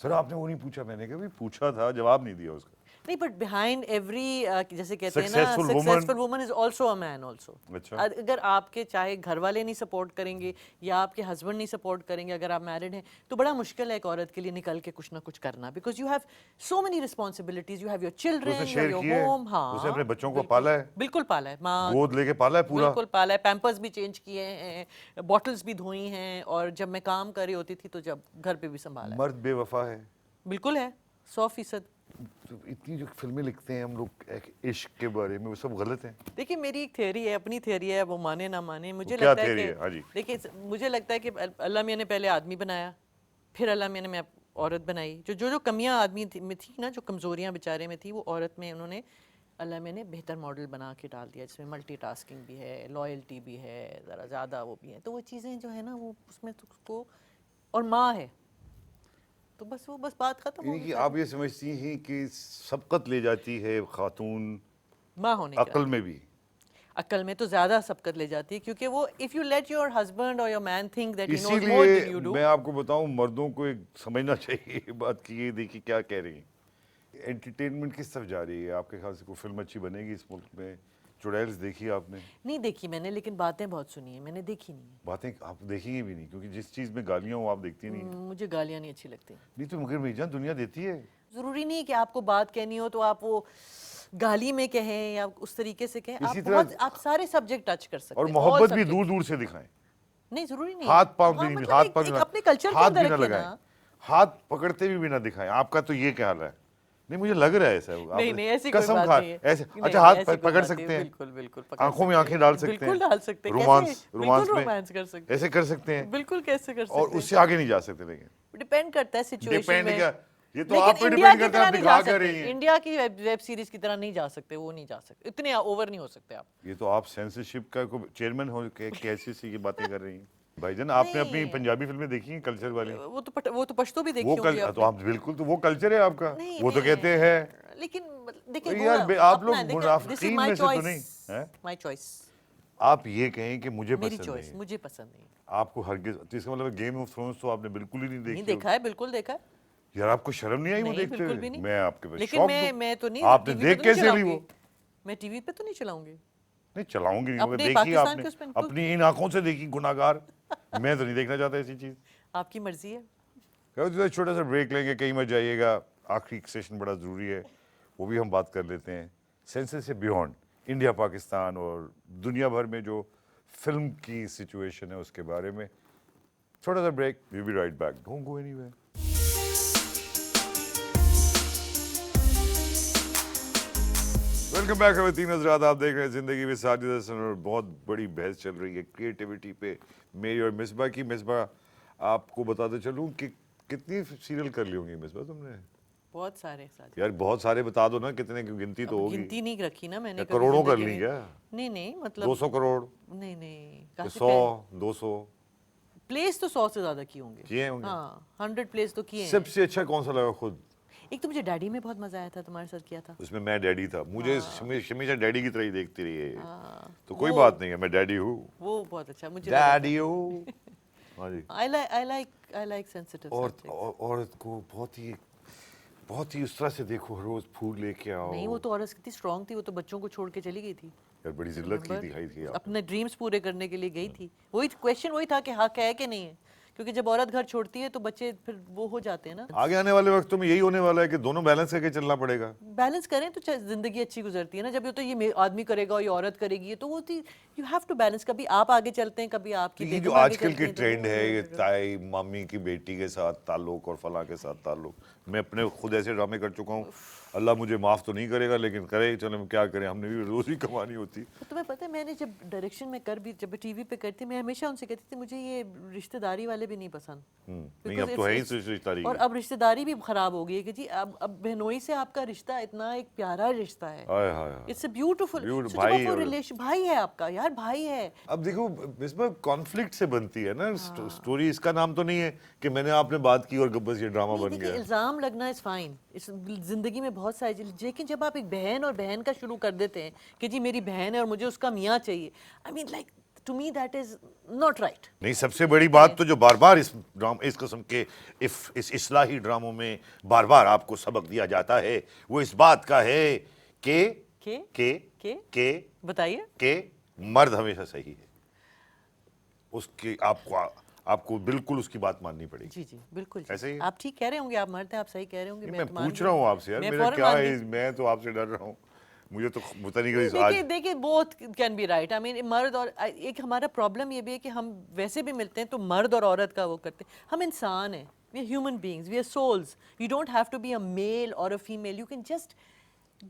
سر آپ نے وہ نہیں پوچھا, میں نے کہا بھی پوچھا تھا, جواب نہیں دیا اس کا. نہیں بٹ بیہائنڈ ایوری جیسے کہتے ہیں نا Successful woman. Successful woman is also a man also. اچھا. اگر آپ کے چاہے گھر والے نہیں سپورٹ کریں گے یا آپ کے ہسبینڈ نہیں سپورٹ کریں گے, اگر آپ میرڈ ہیں تو بڑا مشکل ہے ایک عورت کے لیے نکل کے کچھ نہ کچھ کرنا, because you have so many responsibilities, you have your children, share your کیے, ہوم. ہاں اس نے اپنے بچوں کو پالا ہے, بالکل پالا ہے, ماں گود لے کے پالا ہے پورا, بالکل پالا ہے, پیمپرز بھی چینج کیے ہیں, بوٹلز بھی دھوئی ہیں, اور جب میں کام کر رہی ہوتی تھی تو جب گھر پہ بھی سنبھالا ہے. مرد بے وفا ہے. بالکل ہے 100%. اتنی جو فلمیں لکھتے ہیں ہم لوگ عشق کے بارے میں, وہ سب غلط ہیں. دیکھیے میری ایک تھیوری ہے, اپنی تھیوری ہے, وہ مانے نہ مانے, مجھے کیا لگتا ہے تھیوری کہ ہے؟ ہاں جی. دیکھیے مجھے لگتا ہے کہ اللہ میاں نے پہلے آدمی بنایا, پھر اللہ میاں نے میں عورت بنائی. جو کمیاں آدمی میں تھی نا, جو کمزوریاں بیچارے میں تھی, وہ عورت میں انہوں نے اللہ میاں نے بہتر ماڈل بنا کے ڈال دیا, جس میں ملٹی ٹاسکنگ بھی ہے, لائلٹی بھی ہے, ذرا زیادہ وہ بھی ہے. تو وہ چیزیں جو ہے نا وہ اس میں اس کو, اور ماں ہے تو بس وہ بس بات ختم ہو یعنی کہ گئی. آپ یہ سمجھتی ہیں کہ سبقت لے جاتی ہے خاتون ماں ہونے کے عقل میں بھی؟ عقل میں تو زیادہ سبقت لے جاتی ہے, کیونکہ وہ if you let your husband اور your man think that he اسی نوز مور دین لیے یو ڈو. میں آپ کو بتاؤں, مردوں کو ایک سمجھنا چاہیے یہ بات کی, یہ دیکھیے کیا کہہ رہی ہیں. انٹرٹینمنٹ کس طرف جا رہی ہے آپ کے خیال سے؟ کوئی فلم اچھی بنے گی اس ملک میں؟ چڑیلز دیکھی آپ نے؟ نہیں دیکھی میں نے, لیکن باتیں بہت سنی ہیں, میں نے دیکھی نہیں ہے. باتیں آپ دیکھیں گی بھی نہیں, کیونکہ جس چیز میں گالیاں ہوں آپ دیکھتی نہیں. مجھے گالیاں نہیں اچھی لگتی. نہیں تو مگر میجان دنیا دیتی ہے. ضروری نہیں کہ آپ کو بات کہنی ہو تو آپ وہ گالی میں کہیں یا اس طریقے سے کہیں. آپ اسی طرح بہت آپ سارے سبجیکٹ ٹچ کر سکتے ہیں, اور محبت بھی دور دور سے دکھائیں, نہیں ضروری نہیں, ہاتھ پاؤں بھی ہاں نہیں, مطلب ہاتھ پاؤں اپنے کلچر کے ہاتھ اندر بھی نہ رکھیے لگائیں, نا. ہاتھ پکڑتے بھی نہ دکھائیں. آپ کا تو یہ کیا حال ہے؟ نہیں مجھے لگ رہا ہے ایسا, نہیں ایسی کوئی قسم بات کھا نہیں ہے. ایسے. نہیں، اچھا ہاتھ ایسی کوئی پکڑ بات نہیں سکتے ہے. ہیں, بالکل بالکل آنکھوں میں آنکھیں ڈال سکتے ہیں, بالکل ڈال سکتے ہیں, رومانس بالکل میں رومانس کر سکتے ہیں, ایسے کر سکتے ہیں, بالکل کیسے کر سکتے اور اس سے آگے نہیں جا سکتے. لیکن ڈیپینڈ کرتا ہے سچویشن ڈیپینڈ میں. کیا, یہ تو لیکن آپ پہ انڈیا ڈیپینڈ کی کرتا ہے طرح آپ نہیں دکھا جا کیا رہی سکتے, ہیں. انڈیا کی ویب سیریز کی طرح نہیں جا سکتے, وہ نہیں جا سکتے, اتنے اوور نہیں ہو سکتے آپ. یہ تو آپ سینسرشپ کا چیئرمین ہو کے کیسی سی یہ باتیں کر رہی ہیں. بھائی جان آپ نے اپنی پنجابی فلمیں دیکھی ہیں کلچر والی؟ وہ تو پشتو بھی دیکھی وہ ہوں گی تو آپ بالکل, تو وہ کلچر ہے آپ کا, وہ تو کہتے ہیں. لیکن دیکھیں یار آپ لوگ منافقین میں سے تو نہیں ہیں. مائی چوائس, آپ یہ کہیں کہ مجھے میری پسند چوائس, نہیں, مجھے پسند نہیں. آپ کو ہرگز, تو اس کا مطلب گیم آف تھرونز تو آپ نے بالکل ہی نہیں نہیں دیکھی. دیکھا ہے, بالکل دیکھا ہے. یار آپ کو شرم نہیں آئی وہ نہیں دیکھتے بالکل ہوئے؟ بھی نہیں. میں آپ کے پاس لیکن شوق دوں, میں تو نہیں, آپ نے دیکھ کیسے لی وہ؟ میں ٹی وی پہ تو نہیں چلاؤں گی. نہیں چلاؤں گی نہیں, مگر اپنے دیکھی آپ پاکستان نے کے اس میں اپنی ان آنکھوں سے دیکھی, گناہگار. میں تو نہیں دیکھنا چاہتا ایسی چیز. آپ کی مرضی ہے. چھوٹا سا بریک لیں گے, کہیں مت جائیے گا, آخری سیشن بڑا ضروری ہے, وہ بھی ہم بات کر لیتے ہیں سینسر سے بیونڈ انڈیا پاکستان اور دنیا بھر میں جو فلم کی سچویشن ہے اس کے بارے میں. چھوٹا سا break, we be right back, don't go anywhere. Welcome back خواتین حضرات, آپ دیکھ رہے ہیں زندگی میں ساجد حسن, اور بہت بڑی بحث چل رہی ہے کریٹیوٹی پہ میری اور مصباح کی. مصباح آپ کو بتاتے چلوں کہ کتنی سیریل کر لی ہوں گی مصباح تم نے؟ بہت سارے ساتھ. یار بہت سارے بتا دو نا, کتنے کی گنتی تو ہوگی. گنتی نہیں رکھی نا میں نے, کروڑوں کر لی کیا؟ نہیں مطلب 200 کروڑ, نہیں نہیں, 100 200 پلیس تو 100 سے زیادہ کی ہوں گے. کیے ہوں گے. ہاں 100 پلیس تو کیے ہیں. سب سے اچھا کون سا لگا خود؟ ایک تو مجھے ڈیڈی میں بہت مزہ آیا تھا, تمہارے ساتھ کیا تھا اس میں میں ڈیڈی تھا. مجھے ہمیشہ ڈیڈی کی طرح ہی دیکھتی رہی ہے, تو کوئی بات نہیں ہے, میں ڈیڈی ہوں. وہ بہت اچھا مجھے ڈیڈی ہوں. ہاں جی. I like sensitive subjects. عورت کو بہت ہی اس طرح سے دیکھو, روز پھول لے کے آؤ. نہیں وہ تو عورت کتنی اسٹرانگ تھی, وہ تو بچوں کو چھوڑ کے چلی گئی تھی. یار بڑی ذلت کی دکھائی تھی آپ. اپنے ڈریمز پورے کرنے کے لیے گئی تھی. وہی کویشچن وہی تھا کہ حق ہے کہ نہیں ہے, کیونکہ جب عورت گھر چھوڑتی ہے تو بچے پھر وہ ہو جاتے ہیں نا. آگے آنے والے وقتوں میں یہی ہونے والا ہے کہ دونوں بیلنس کر کے چلنا پڑے گا. بیلنس کریں تو زندگی اچھی گزرتی ہے نا. جب یہ تو یہ آدمی کرے گا, یہ عورت کرے گی, تو وہ یو ہیو ٹو بیلنس. کبھی آپ آگے چلتے ہیں, کبھی آپ کی یہ بیگم جو آگے آج کل چلتے کی ہیں. ٹرینڈ ہے, یہ تائی مامی کی بیٹی کے ساتھ تعلق اور فلاں کے ساتھ تعلق, میں اپنے خود ایسے ڈرامے کر چکا ہوں. اللہ مجھے معاف تو نہیں کرے گا, لیکن کرے چلیں کیا کریں, ہم نے بھی روزی کمانی ہوتی. تمہیں پتہ ہے میں نے جب ڈائریکشن میں جب ٹی وی پہ کرتی, میں ہمیشہ ان سے کہتی تھی مجھے یہ رشتہ داری والے بھی نہیں پسند. نہیں اب تو ہے ہی رشتہ داری, اور اب رشتہ داری بھی خراب ہو گئی ہے کہ جی اب بہنوئی سے آپ کا رشتہ اتنا ایک پیارا رشتہ ہے. اٹس اے بیوٹیفل بھائی ہے آپ کا, یار بھائی ہے. اب دیکھو اس میں کانفلکٹ سے بنتی ہے نا سٹوری. اس کا نام تو نہیں ہے کہ میں نے آپ نے بات کی اور بس یہ ڈرامہ بن گیا. الزام لگنا از فائن, زندگی میں بہت ساری, لیکن جب آپ ایک بہن اور بہن کا شروع کر دیتے ہیں کہ جی میری بہن ہے اور مجھے اس کا میاں چاہیے, آئی مین like to me that is not right. نہیں سب سے بڑی بات تو جو بار بار اس قسم کے اس اصلاحی ڈراموں میں بار بار آپ کو سبق دیا جاتا ہے وہ اس بات کا ہے کہ بتائیے کہ مرد ہمیشہ صحیح ہے. اس کی آپ کو بالکل اس کی بات ماننی پڑے گی. جی جی بالکل ایسے ہی آپ ٹھیک کہہ رہے ہوں گے, آپ مرد ہیں, آپ صحیح کہہ رہے ہوں گے. میں پوچھ رہا ہوں آپ سے یار, میرا کیا ہے, میں تو آپ سے ڈر رہا ہوں, مجھے تو پتہ نہیں کہ دیکھیے both can be right. I mean مرد اور ایک ہمارا پرابلم یہ بھی ہے کہ ہم ویسے بھی ملتے ہیں تو مرد اور عورت کا وہ کرتے ہیں. ہم انسان ہیں, we are human beings, we are souls. You don't have to be a male or a female, you can just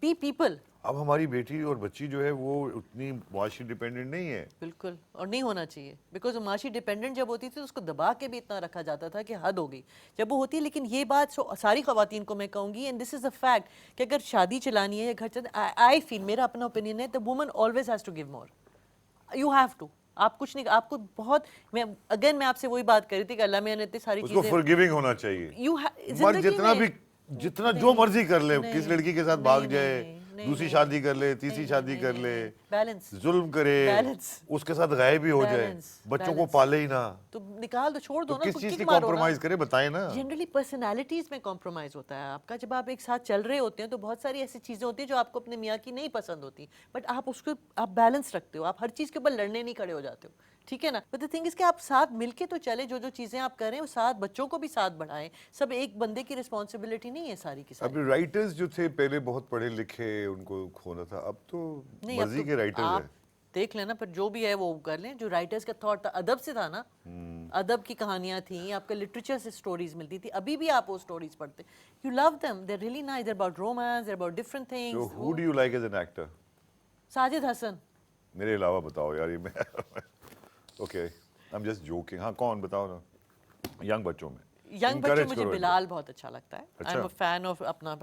be people. اب ہماری بیٹی اور بچی جو ہے وہ اتنی معاشی ڈیپینڈنٹ نہیں ہے. بالکل, اور نہیں ہونا چاہیے, بیکاز معاشی ڈیپینڈنٹ جب ہوتی تھی تو اس کو دبا کے بھی اتنا رکھا جاتا تھا کہ حد ہو گئی جب وہ ہوتی ہے. لیکن یہ بات ساری خواتین کو میں کہوں گی, and this is a fact, کہ اگر شادی چلانی ہے یا گھر چلانی, آئی فیل, میرا اپنا اوپینین ہے, the woman always has to give more. You have to. آپ کچھ نہیں, آپ کو بہت, میں آپ سے وہی بات کر رہی تھی کہ اللہ میں نے اتنی ساری اس کو فرگیونگ ہونا چاہیے. مرد جتنا جو مرضی کر لے, کس لڑکی کے ساتھ بھاگ جائے, دوسری شادی کر لے, تیسری شادی کر لے, ظلم کرے, اس کے ساتھ غائب بھی ہو جائے, بچوں کو پالے ہی نہ, تو نکال دو, چھوڑ دو نا. کس چیز کی کمپرومائز کرے بتائیں نا. جنرلی پرسنالٹیز میں کمپرومائز ہوتا ہے آپ کا. جب آپ ایک ساتھ چل رہے ہوتے ہیں تو بہت ساری ایسی چیزیں ہوتی ہیں جو آپ کو اپنے میاں کی نہیں پسند ہوتی, بٹ آپ اس کو آپ بیلنس رکھتے ہو, آپ ہر چیز کے اوپر لڑنے نہیں کھڑے ہو جاتے ہو, ٹھیک ہے نا. بٹ دی تھنگ از کہ آپ ساتھ مل کے تو چلے, جو چیزیں آپ کریں وہ ساتھ بچوں کو بھی ساتھ بڑھائیں. سب ایک بندے کی رسپانسبلٹی نہیں ہے ساری کی ساری. اب رائٹرز جو تھے پہلے بہت پڑھے لکھے, ان کو کھونا تھا, اب تو مرضی کے رائٹرز ہیں. دیکھ لینا, پر جو بھی ہے وہ کر لیں. جو رائٹرز کا تھاٹ ادب سے تھا نا, ادب کی کہانیاں تھیں, آپ کا لٹریچر سے سٹوریز ملتی تھی, ابھی بھی آپ وہ سٹوریز پڑھتے, you love them, they're really nice, they're about romance, they're about different things. So who do you like as an actor? Sajid Hassan. میرے علاوہ بتاؤ یار, یہ میں اوکے I'm just joking. ہاں کون بتاؤ نا, ینگ بچوں میں. ینگ بچوں مجھے بلال بہت اچھا لگتا ہے. I am a fan of اپنا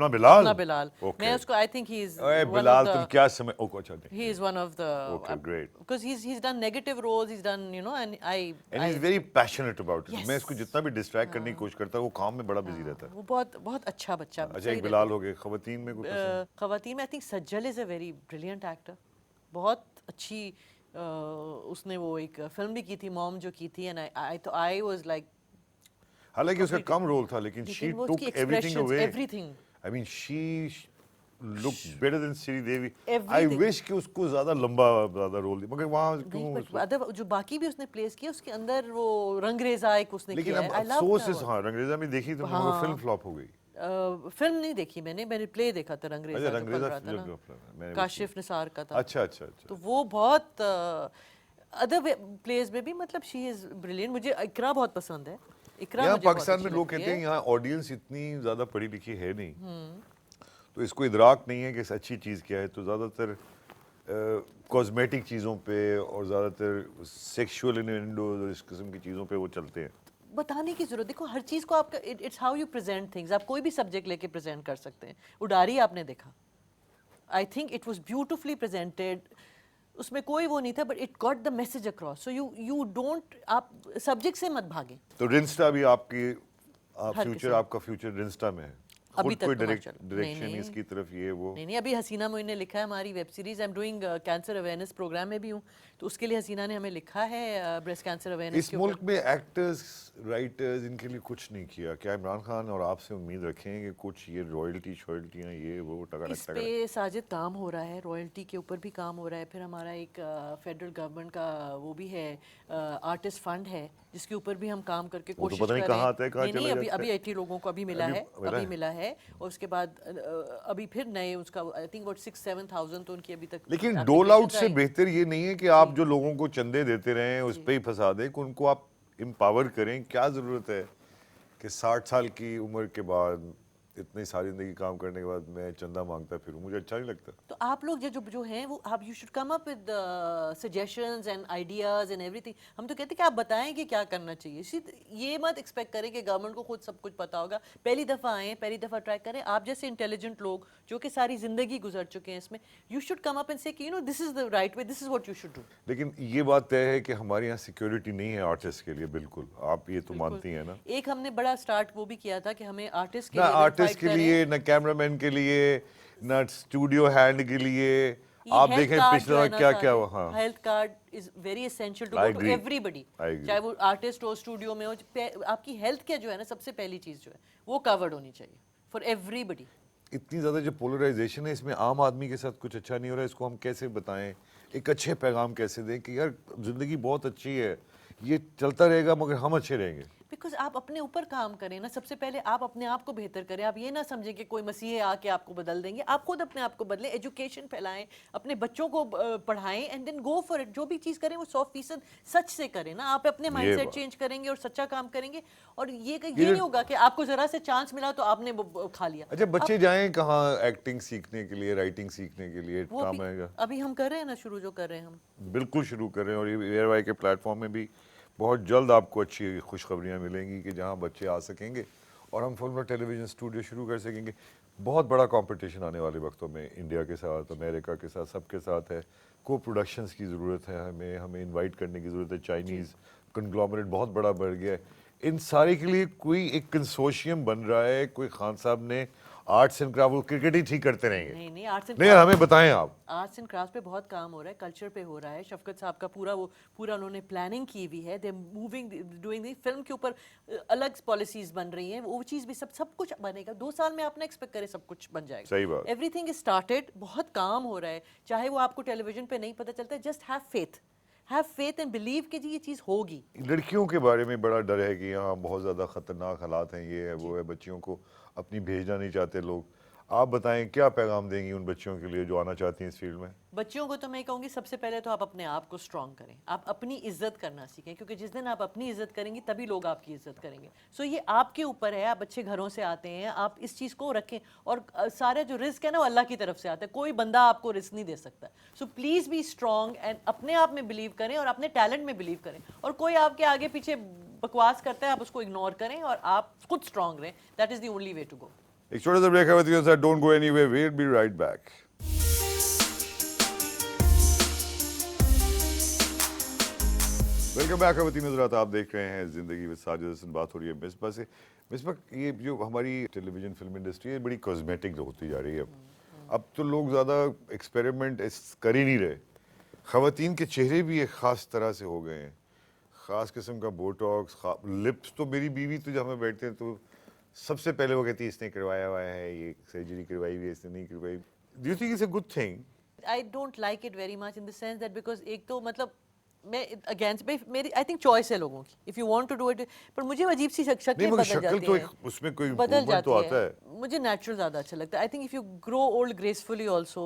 بلال. میں اس کو, آئی تھنک ہی از بلال, تم کیا سمجھ, اوہ اچھا نہیں, he is one of the, okay great, because he's done negative roles, he's done, you know, and he's very passionate about it. میں اس کو جتنا بھی ڈسٹریکٹ کرنے کی کوشش کرتا ہوں, وہ کام میں بڑا بزی رہتا ہے. وہ بہت اچھا بچہ. اچھا ایک بلال ہو گئے. خواتین میں کوئی پسند؟ خواتین میں I think Sajal is a very brilliant actor. بہت اچھی, اس نے وہ ایک فلم بھی کی تھی, موم جو کی تھی, اینڈ آئی واز لائک, حالانکہ اس کا کم رول تھا, لیکن she took everything away. everything. I mean she looked better than Sri Devi. I wish کہ اس کو زیادہ لمبا زیادہ رول دی, مگر وہاں کیوں جو باقی بھی اس نے پلیس کیا, اس کے اندر وہ رنگریزا ایک اس نے کیا ہے. لیکن اب افسوس, ہاں رنگریزا میں دیکھی تو وہ فلم فلاپ ہو گئی. فلم نہیں دیکھی میں نے پلے دیکھا تھا رنگریزا, کاشف نثار کا تھا. اچھا اچھا اچھا. تو وہ بہت ادر پلیز میں بھی, مطلب شی از بریلینٹ. مجھے اقرا بہت پسند ہے. یہاں پاکستان میں لوگ کہتے ہیں یہاں آڈینس اتنی زیادہ پڑھی لکھی ہے نہیں, تو اس کو ادراک نہیں ہے کہ اچھی چیز کیا ہے, تو زیادہ تر کاسمیٹک چیزوں پہ اور زیادہ تر سیکشول انوینڈوز اور اس قسم کی چیزوں پہ وہ چلتے ہیں. بتانے کی ضرورت, دیکھو ہر چیز کو آپ کا, it's how you present things. آپ کوئی بھی سبجیکٹ لے کے پریزنٹ کر سکتے ہیں. اڈاری آپ نے دیکھا, I think it was beautifully presented, اس میں کوئی وہ نہیں تھا, but it got the message across. So you don't, آپ سبجیکٹ سے مت بھاگیں. تو رنسٹا بھی آپ کی فیوچر, آپ کا فیوچر رنسٹا میں ہے, ابھی تک ڈائریکشن اس کی طرف یہ وہ نہیں. ابھی حسینہ معین نے لکھا ہے ہماری web series, I am doing cancer awareness programme میں بھی ہوں, تو اس کے لیے حسینہ نے ہمیں لکھا ہے بریسٹ کینسر اویئرنیس. اس ملک میں ایکٹرز, رائٹرز, ان کے لیے کچھ نہیں کیا. کیا عمران خان اور آپ سے امید رکھیں کہ کچھ یہ رائلٹی شوائلٹیاں یہ وہ اس پہ ساجد کام ہو رہا ہے, رائلٹی کے اوپر بھی کام ہو رہا ہے. پھر ہمارا ایک فیڈرل گورنمنٹ کا وہ بھی ہے, آرٹسٹ فنڈ ہے, جس کے اوپر بھی ہم کام کر کے کوشش کر رہے ہیں. نہیں, ابھی 80 لوگوں کو ابھی ملا ہے, اور اس کے بعد ابھی پھر نئے اس کا آئی تھنک 6-7,000 تو ان کی ابھی تک. لیکن ڈول آؤٹ سے بہتر یہ نہیں ہے کہ آپ جو لوگوں کو چندے دیتے رہیں اس پہ ہی پھنسا دیں, کہ ان کو آپ امپاور کریں. کیا ضرورت ہے کہ 60 سال کی عمر کے بعد, اتنی ساری زندگی کام کرنے کے بعد میں چندہ مانگتا پھروں, مجھے اچھا نہیں لگتا. تو آپ لوگ جو ہیں وہ آپ, you should come up with suggestions and ideas and every thing. ہم تو کہتے ہیں کہ آپ بتائیں کہ کیا کرنا چاہیے. یہ مت ایکسپیکٹ کریں کہ گورنمنٹ کو خود سب کچھ پتا ہوگا. پہلی دفعہ آئیں, پہلی دفعہ ٹرائی کریں. آپ جیسے انٹیلیجنٹ لوگ جو کہ ساری زندگی گزر چکے ہیں اس میں, you should come up and say کہ you know this is the right way, this is what you should do. لیکن یہ بات طے ہے کہ ہمارے یہاں سیکیورٹی نہیں ہے آرٹسٹ کے لیے, بالکل. آپ یہ تو مانتی ہیں نا. ایک ہم نے بڑا اسٹارٹ وہ بھی کیا تھا کہ ہمیں آرٹسٹ کے لیے, نہ کیمرہ مین کے لیے, نہ اسٹوڈیو ہینڈ کے لیے. آپ دیکھیں پچھلا کیا کیا ہاں health card is very essential to I to agree. Everybody, I agree. چاہے وہ آرٹسٹ ہو, اسٹوڈیو میں ہو, آپ کی ہیلتھ کیا جو ہے نا سب سے پہلی چیز جو ہے وہ کورڈ ہونی چاہیے فار ایوری بڈی. اتنی زیادہ جو پولرائزیشن ہے اس میں عام آدمی کے ساتھ کچھ اچھا نہیں ہو رہا ہے, اس کو ہم کیسے بتائیں, ایک اچھے پیغام کیسے دیں کہ یار زندگی بہت اچھی ہے, یہ چلتا رہے گا مگر ہم اچھے رہیں گے. بیکاز آپ اپنے اوپر کام کریں نا, سب سے پہلے آپ اپنے آپ کو بہتر کریں. آپ یہ نہ سمجھیں کہ کوئی مسیح آ کے آپ کو بدل دیں گے, آپ خود اپنے آپ کو بدلیں, ایجوکیشن پھیلائیں, اپنے بچوں کو پڑھائیں, and then go for it. جو بھی چیز کریں وہ 100% سچ سے کریں نا. آپ اپنے مائنڈ سیٹ چینج کریں گے اور سچا کام کریں گے, اور یہ نہیں ہوگا کہ آپ کو ذرا سے چانس ملا تو آپ نے کھا لیا. اچھا بچے جائیں کہاں ایکٹنگ سیکھنے کے لیے, رائٹنگ سیکھنے کے لیے, کام آئے گا. ابھی ہم کر رہے ہیں نا شروع, جو کر رہے ہیں ہم بالکل شروع کریں, اور یہ ایئر وائی کے پلیٹ فارم میں بھی بہت جلد آپ کو اچھی خوشخبریاں ملیں گی کہ جہاں بچے آ سکیں گے اور ہم فلم اور ٹیلی ویژن اسٹوڈیو شروع کر سکیں گے. بہت بڑا کمپٹیشن آنے والے وقتوں میں انڈیا کے ساتھ, امریکہ کے ساتھ, سب کے ساتھ ہے. کو پروڈکشنز کی ضرورت ہے, ہمیں انوائٹ کرنے کی ضرورت ہے. چائنیز کنگلومریٹ بہت بڑا بڑھ گیا ہے. ان سارے کے لیے کوئی ایک کنسورشیم بن رہا ہے. کوئی خان صاحب نے آرٹس اینڈ کرافٹ, وہ کرکٹ ہی ٹھیک کرتے رہیں گے. نہیں آرٹس اینڈ نہیں یار ہمیں بتائیں آپ. آرٹس اینڈ کرافٹ پہ بہت کام ہو رہا ہے, کلچر پہ ہو رہا ہے. شفقت صاحب کا پورا انہوں نے پلاننگ کی ہوئی ہے. دے موونگ ڈوئنگ دی فلم کے اوپر الگ پالیسیز بن رہی ہیں, وہ چیز بھی سب کچھ بنے گا. 2 سال میں آپ نہ ایکسپیکٹ کریں سب کچھ بن جائے گا. صحیح بات. ایوری تھنگ از اسٹارٹیڈ, بہت کام ہو رہا ہے. چاہے وہ آپ کو ٹیلی ویژن پہ نہیں پتہ چلتا ہے, just have faith and believe کہ جی یہ چیز ہوگی. لڑکیوں کے بارے میں بڑا ڈر ہے کہ یہاں بہت زیادہ خطرناک حالات ہیں, یہ ہے وہ ہے, بچیوں کو اپنی بھیجنا نہیں چاہتے لوگ. آپ بتائیں کیا پیغام دیں گی ان بچیوں کے لیے جو آنا چاہتی ہیں اس فیلڈ میں؟ بچیوں کو تو میں کہوں گی سب سے پہلے تو آپ اپنے آپ کو اسٹرانگ کریں, آپ اپنی عزت کرنا سیکھیں, کیونکہ جس دن آپ اپنی عزت کریں گی تبھی لوگ آپ کی عزت کریں گے. سو یہ آپ کے اوپر ہے. آپ اچھے گھروں سے آتے ہیں, آپ اس چیز کو رکھیں, اور سارے جو رزق ہے نا وہ اللہ کی طرف سے آتا ہے. کوئی بندہ آپ کو رزق نہیں دے سکتا. So please be strong and اپنے آپ میں بلیو کریں اور اپنے ٹیلنٹ میں بلیو کریں. اور کوئی آپ کے آگے پیچھے بکواس کرتا ہے, آپ اس کو اگنور کریں اور آپ خود اسٹرانگ رہیں. That is the only way to go. ایک چھوٹا سا بریک ہے with you sir, don't go anywhere, we'll be right back. Welcome back خواتین حضرات, آپ دیکھ رہے ہیں زندگی with ساجد حسن. بات ہو رہی ہے مصباح سے. مصباح, یہ جو ہماری ٹیلی ویژن فلم انڈسٹری ہے بڑی کازمیٹک ہوتی جا رہی ہے. اب تو لوگ زیادہ ایکسپیریمنٹ کر ہی نہیں رہے. خواتین کے چہرے بھی ایک خاص طرح سے ہو گئے ہیں, خاص قسم کا بوٹاکس, لپس. تو میری بیوی تو جب ہم بیٹھتے ہیں تو سب سے پہلے وہ کہتی ہے اس نے کروایا ہوا ہے, یہ سرجری کروائی ہوئی ہے, اس نے نہیں کروائی. Do you think it's a good thing? I don't like it very much in the sense that because ایک تو مطلب میں اگینسٹ میری آئی تھنک چوائس ہے لوگوں کی, if you want to do it. پر مجھے عجیب سی شکلیں بدل جاتی ہیں, اس میں کوئی بدل امپروومنٹ تو جاتی آتا ہے. مجھے نیچرل زیادہ اچھا لگتا ہے. I think if you grow old gracefully also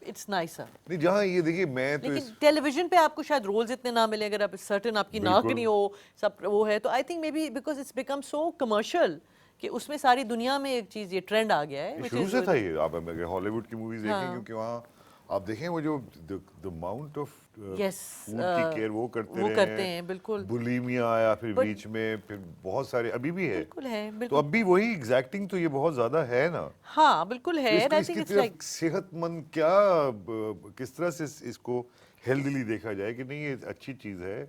it's nicer. نہیں جہاں یہ دیکھیے میں تو لیکن ٹیلی ویژن پہ آپ کو شاید رولز اتنے نہ ملیں, اگر آپ سرٹن آپ کی ناک نہیں ہو سب وہ ہے تو. I think maybe because it's become so commercial کہ اس میں ساری دنیا میں ایک چیز یہ ٹرینڈ آ گیا ہے. شروع سے تھا یہ. آپ اگر ہالی ووڈ کی موویز دیکھیں, کیونکہ وہاں آپ دیکھیں وہ جو the amount of فوڈ کی کیئر وہ کرتے ہیں. بالکل. بولیمیا آیا پھر بیچ میں, پھر بہت سارے ابھی بھی ہے. بالکل ہے. تو اب بھی وہی ایگزیکٹنگ تو یہ بہت زیادہ ہے نا. ہاں بالکل ہے. اس کی طرف صحت مند کیا کس طرح سے اس کو ہیلدلی دیکھا جائے کہ نہیں یہ اچھی چیز ہے,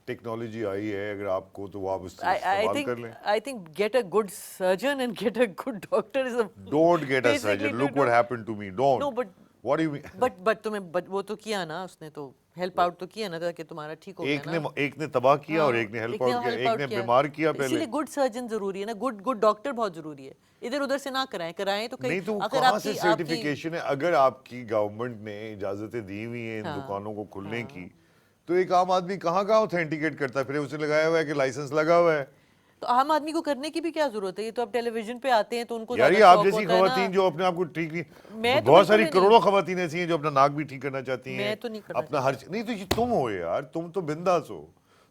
ٹیکنالوجی آئی ہے, اگر آپ کو تو آپ اس سے استعمال کر لیں. I think get a good surgeon and get a good doctor is a Don't get a surgeon. Look what happened to me. Don't. No, but what do you mean? but تمہیں وہ تو کیا نا, اس نے تو ہیلپ آؤٹ تو کیا نا تاکہ تمہارا ٹھیک ہو گیا نا. ایک نے تباہ کیا اور ایک نے ہیلپ آؤٹ کیا, ایک نے بیمار کیا پہلے. اسی لیے گڈ سرجن ضروری ہے نا, گڈ ڈاکٹر بہت ضروری ہے. ادھر ادھر سے نہ کرائیں تو نہیں تو کہاں سے سرٹیفکیشن ہے؟ اگر آپ کی گورنمنٹ نے اجازتیں دی ہوئی ہیں ان دکانوں کو کھلنے کی, تو ایک عام آدمی کہاں اوتھینٹیکیٹ کرتا ہے؟ پھر اسے لگایا ہوا ہے کہ لائسنس لگا ہوا ہے. تو عام آدمی کو کرنے کی بھی کیا ضرورت ہے؟ یہ تو اب ٹیلی ویژن پہ آتے ہیں تو ان کو یار آپ جیسی خواتین جو اپنے آپ کو ٹھیک نہیں, بہت ساری کروڑوں خواتین ایسی ہیں جو اپنا ناک بھی ٹھیک کرنا چاہتی ہیں, اپنا ہر نہیں. تو یہ تم ہو یار, تم تو بنداس ہو.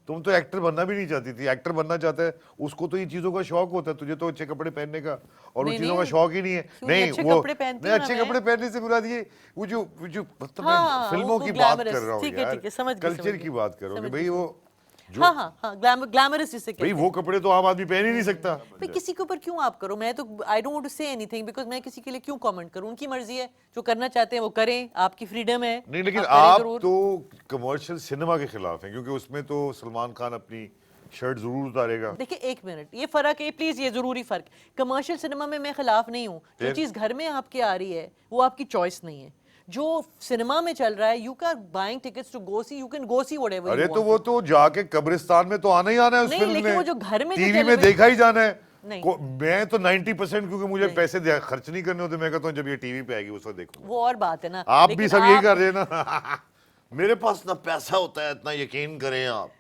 تم تو ایکٹر بننا بھی نہیں چاہتی تھی. ایکٹر بننا چاہتا ہے اس کو تو یہ چیزوں کا شوق ہوتا ہے, تجھے تو اچھے کپڑے پہننے کا اور ان چیزوں کا شوق ہی نہیں ہے. نہیں وہ اچھے کپڑے پہننے سے مراد یہ وہ جو میں فلموں کی بات کر رہا ہوں یار, کلچر کی بات کر رہا ہوں کہ بھائی وہ گلیمرس جسے بھائی وہ کپڑے تو عام آدمی پہن ہی نہیں سکتا. کسی کے اوپر کیوں آپ کرو؟ میں تو آئی ڈونٹ وانٹ ٹو سے اینی تھنگ بیکاز میں کسی کے لیے کیوں کامنٹ کروں. ان کی مرضی ہے, جو کرنا چاہتے ہیں وہ کریں, آپ کی فریڈم ہے. نہیں لیکن آپ تو کمرشل سنیما کے خلاف ہیں, کیونکہ اس میں تو سلمان خان اپنی شرٹ ضرور اتارے گا. دیکھیں ایک منٹ, یہ فرق ہے پلیز, یہ ضروری فرق. کمرشل سنیما میں خلاف نہیں ہوں. جو چیز گھر میں آپ کے آ رہی ہے وہ آپ کی چوائس نہیں ہے. جو سنیما میں چل رہا ہے, you are buying tickets to go see, you can go see whatever array you تو want. وہ تو جا کے قبرستان میں تو آنا ہی آنا ہے اس نہیں, فلم لیکن میں, وہ جو گھر میں جو ٹی وی میں television- دیکھا ہی جانا ہے. نہیں. میں تو 90% کیونکہ مجھے پیسے خرچ نہیں کرنے ہوتے, میں کہتا ہوں جب یہ ٹی وی پہ آئے گی اس وقت دیکھوں گا. وہ اور بات ہے نا. آپ بھی لیکن سب یہی کر رہے ہیں نا. میرے پاس اتنا پیسہ ہوتا ہے, اتنا یقین کریں آپ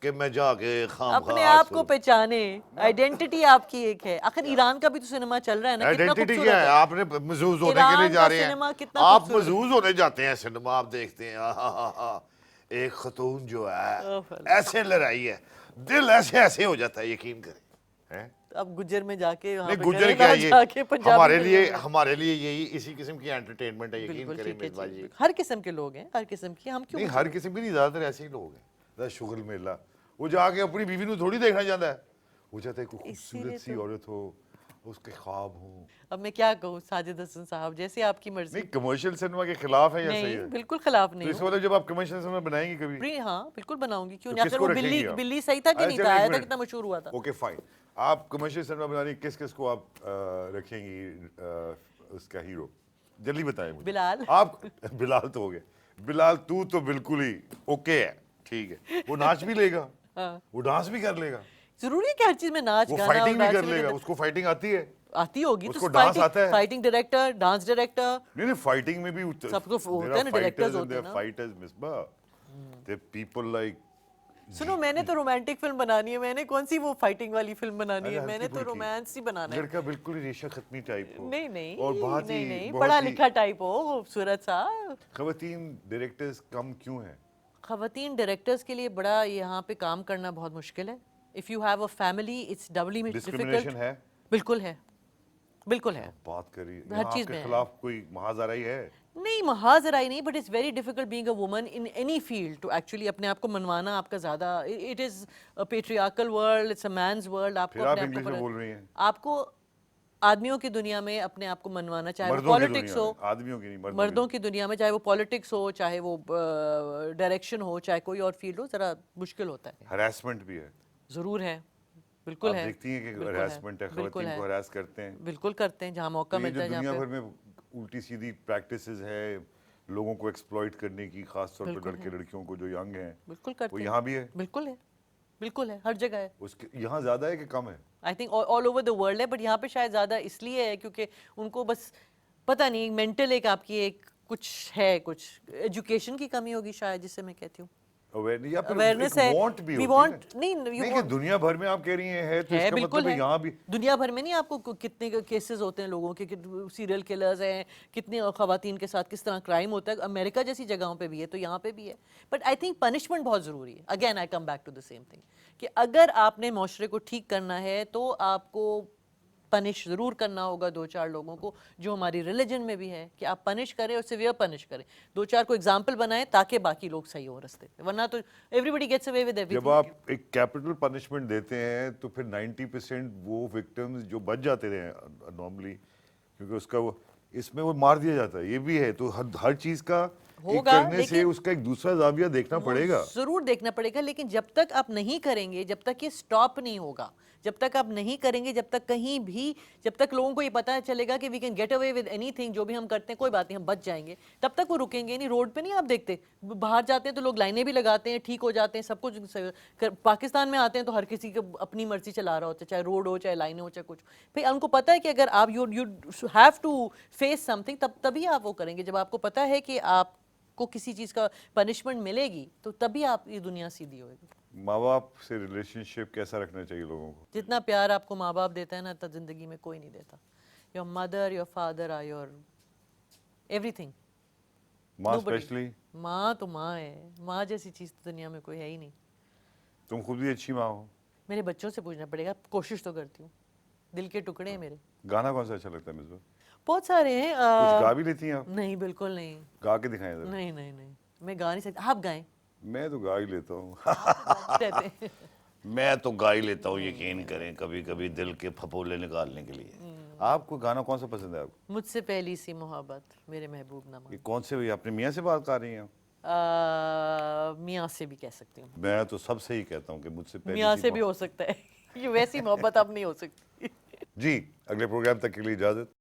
کہ میں جا کے خام اپنے آپ کو پہچانے, آئیڈینٹی آپ کی ایک ہے. آخر ایران کا بھی تو سنیما چل رہا ہے نا, کتنا آئیڈینٹی خوبصورت کیا ہے, ہے. آپ نے محظوظ ہونے کے لیے ایران جا کا رہے ہیں, سنیما کتنا آپ خوبصورت ہے. محظوظ ہونے جاتے ہیں سنیما, آپ دیکھتے ہیں ایک خاتون جو ہے ایسے لڑائی ہے, دل ایسے ایسے ہو جاتا ہے, یقین کریں. اب گجر میں جا کے وہاں نہیں پہ گجر کریں کیا نا, یہ جا کے پنجابی ہمارے لیے یہی اسی قسم کی انٹرٹینمنٹ ہے, یقین بالکل کریں ٹھیک ہے مصباح جی. جی. ہر قسم کے لوگ ہیں, ہر قسم کی. ہم کیوں نہیں ہر قسم کی نہیں, زیادہ تر ایسے ہی لوگ ہیں. شغل میلہ وہ جا کے اپنی بیوی نو تھوڑی دیکھنا چاہتا ہے, وہ چاہتا ہے کوئی خوبصورت سی عورت ہو, اس کے خواب ہوں. اب میں کیا کہوں ساجد حسن صاحب, جیسے آپ کی مرضی. نہیں کمرشل سنیما کے خلاف ہے یا صحیح نہیں ہے؟ بالکل خلاف تو نہیں اس ہوں. وقت جب آپ کمرشل سنیما بنائیں گی کبھی, ہاں بالکل بناؤں گی, کیوں تو نہیں. کس آخر کو وہ رکھیں گی آپ؟ بلی صحیح تھا کہ نہیں چلیں تھا, ایک آیا تھا منٹ. کتنا مشہور ہوا تھا. اوکے فائن, آپ کمرشل سنیما بنا رہی, کس کس کو آپ رکھیں گی اس کا ہیرو, جلدی بتائیں مجھے. بلال. آپ بلال تو ہو گئے, بلال تو بالکل ہی اوکے ہے, ٹھیک ہے. وہ ناچ بھی لے گا, وہ ڈانس بھی کر لے گا, ضروری ہے کہ ہر چیز میں ناچ وہ گانا فائٹنگ بھی ڈانس کر لے گا. اس کو فائٹنگ آتی ہے, آتی ہوگی اس تو کو ڈانس آتا ہے. فائٹنگ ڈائریکٹر, ڈانس ڈائریکٹر, نہیں فائٹنگ میں بھی سب کو ہوتا ہے نا, ڈائریکٹرز ہوتے ہیں نا. Fighters Misbah, they people like. سنو میں نے تو رومانٹک فلم بنانی ہے, میں نے کون سی وہ فائٹنگ والی فلم بنانی ہے, میں نے تو ہلکی رومانس ہی بنانا ہے. لڑکا بالکل ہی ریشہ ختمی ٹائپ ہو, نہیں نہیں اور بہت نہیں ہی نہیں, بہت پڑھا ہی لکھا ٹائپ ہو, خوبصورت سا. خواتین ڈائریکٹرز کم کیوں ہیں؟ خواتین ڈائریکٹرز کے لیے بڑا یہاں پہ کام کرنا بہت مشکل ہے. If you have a family it's doubly difficult. Discrimination ہے, بالکل ہے, بالکل ہے. بات کری ہر یہاں آپ چیز کے میں ہے. خلاف کوئی محاذ آرائی ہے؟ نہیں محاذ رائی نہیں, but it's very difficult being a woman in any field to actually اپنے آپ کو منوانا. آپ کا زیادہ it is a patriarchal world, it's a man's world. آپ پھر کو آپ اپنے آپ انگلش میں کو بول رہی ہیں. آپ کو آدمیوں کی دنیا میں اپنے آپ کو منوانا, چاہے وہ مردوں کی پالیٹکس دنیا ہو, میں, آدمیوں کی نہیں, مردوں کی دنیا میں, چاہے وہ پالیٹکس ہو, چاہے وہ ڈائریکشن ہو, چاہے کوئی اور فیلڈ ہو, ذرا مشکل ہوتا ہے. ہراسمنٹ بھی ہے, ضرور ہے, بالکل آپ ہے. دیکھتی ہیں کہ ہراسمنٹ ہے, خواتین کو ہراس کرتے ہیں. بالکل کرتے ہیں جہاں موقع یہ ملتا جو ہے, جہاں دنیا پہ. بھر میں الٹی سیدھی پریکٹسز ہے لوگوں کو ایکسپلائٹ کرنے کی, خاص طور پہ لڑکے لڑکیوں کو جو ینگ ہیں, بالکل کرتے وہ ہیں. یہاں بھی ہے. بالکل ہے, بالکل ہے, ہر جگہ ہے. اس کے یہاں زیادہ ہے کہ کم ہے؟ I think all over the world ہے, بٹ یہاں پہ شاید زیادہ اس لیے ہے کیونکہ ان کو بس پتہ نہیں, مینٹل ایک آپ کی ایک کچھ ہے, کچھ ایجوکیشن کی کمی ہوگی شاید, جس سے میں کہتی ہوں اویئرنیس ہے, وانٹ بھی وی ہوتی وانٹ. ہے نہیں کہ دنیا بھر میں آپ کہہ رہی ہیں ہے, تو اس ہے, کا بالکل مطلب ہے ہے. یہاں بھی دنیا بھر میں نہیں, آپ کو کتنے کیسز ہوتے ہیں لوگوں کے, سیریل کلرز ہیں, کتنے خواتین کے ساتھ کس طرح کرائم ہوتا ہے. امریکہ جیسی جگہوں پہ بھی ہے, تو یہاں پہ بھی ہے. بٹ آئی تھنک پنشمنٹ بہت ضروری ہے. Again I come back to the same thing, کہ اگر آپ نے معاشرے کو ٹھیک کرنا ہے تو آپ کو پنش ضرور کرنا ہوگا دو چار لوگوں کو, جو ہماری ریلیجن میں بھی ہے کہ آپ پنش کریں اور سیویئر پنش کریں, دو چار کو اگزامپل بنائیں تاکہ باقی لوگ صحیح ہو رستے پہ, ورنہ تو everybody gets away with every جب تھنگ. آپ ایک کیپٹل پنشمنٹ دیتے ہیں تو پھر 90% وہ وکٹمز جو بچ جاتے رہے نارملی, کیونکہ اس کا وہ اس میں وہ مار دیا جاتا ہے. یہ بھی ہے, تو ہر چیز کا ایک کرنے سے اس کا ایک دوسرا زاویہ دیکھنا پڑے گا. ضرور دیکھنا پڑے گا, لیکن جب تک آپ نہیں کریں گے, جب تک یہ سٹاپ نہیں ہوگا, جب تک آپ نہیں کریں گے, جب تک کہیں بھی, جب تک لوگوں کو یہ پتہ چلے گا کہ we can get away with anything, جو بھی ہم کرتے ہیں کوئی بات نہیں ہم بچ جائیں گے, تب تک وہ رکیں گے نہیں. روڈ پہ نہیں آپ دیکھتے, باہر جاتے ہیں تو لوگ لائنیں بھی لگاتے ہیں, ٹھیک ہو جاتے ہیں سب کچھ. پاکستان میں آتے ہیں تو ہر کسی کو اپنی مرضی چلا رہا ہوتا ہے, چاہے روڈ ہو, چاہے لائنیں ہو, چاہے کچھ. پھر ان کو پتہ ہے کہ اگر آپ you have to face something, تبھی آپ وہ کریں گے. جب آپ کو پتہ ہے کہ آپ کو کسی چیز کا پنشمنٹ ملے گی, تو تبھی آپ یہ دنیا سیدھی ہوئے گی. ماں باپ سے ریلیشن شپ کیسا رکھنا چاہیے لوگوں کو؟ جتنا پیار آپ کو ماں باپ دیتا ہے نا, اتنا زندگی میں کوئی نہیں دیتا. Your mother, your father are your everything. ماں اسپیشلی, ماں تو ماں ہے, ماں جیسی چیز تو دنیا میں کوئی ہے ہی نہیں. تم خود بھی اچھی ماں ہو. میرے بچوں سے پوچھنا پڑے گا, کوشش تو کرتی ہوں, دل کے ٹکڑے ہیں میرے. گانا کون سا اچھا لگتا ہے مصباح؟ بہت سارے ہیں. کچھ گا بھی لیتی ہیں آپ؟ نہیں بالکل نہیں. گا کے دکھائیں ذرا. نہیں نہیں نہیں, میں گا نہیں سکتی. آپ گائیں. میں تو گا ہی لیتا ہوں. کہتے ہیں میں تو گا ہی لیتا ہوں, یقین کریں, کبھی کبھی دل کے پھپولے نکالنے کے لیے. آپ کو گانا کون سا پسند ہے آپ کو؟ مجھ سے پہلی سی محبت, میرے محبوب نامہ. یہ کون سے, اپنے میاں سے بات کر رہی ہیں؟ میاں سے بھی کہہ سکتی ہوں. میں تو سب سے ہی کہتا ہوں کہ مجھ سے پہلی میاں سی سے بھی ہو سکتا ہے, یہ ویسی محبت اب نہیں ہو سکتی. جی, اگلے پروگرام تک کے لیے اجازت.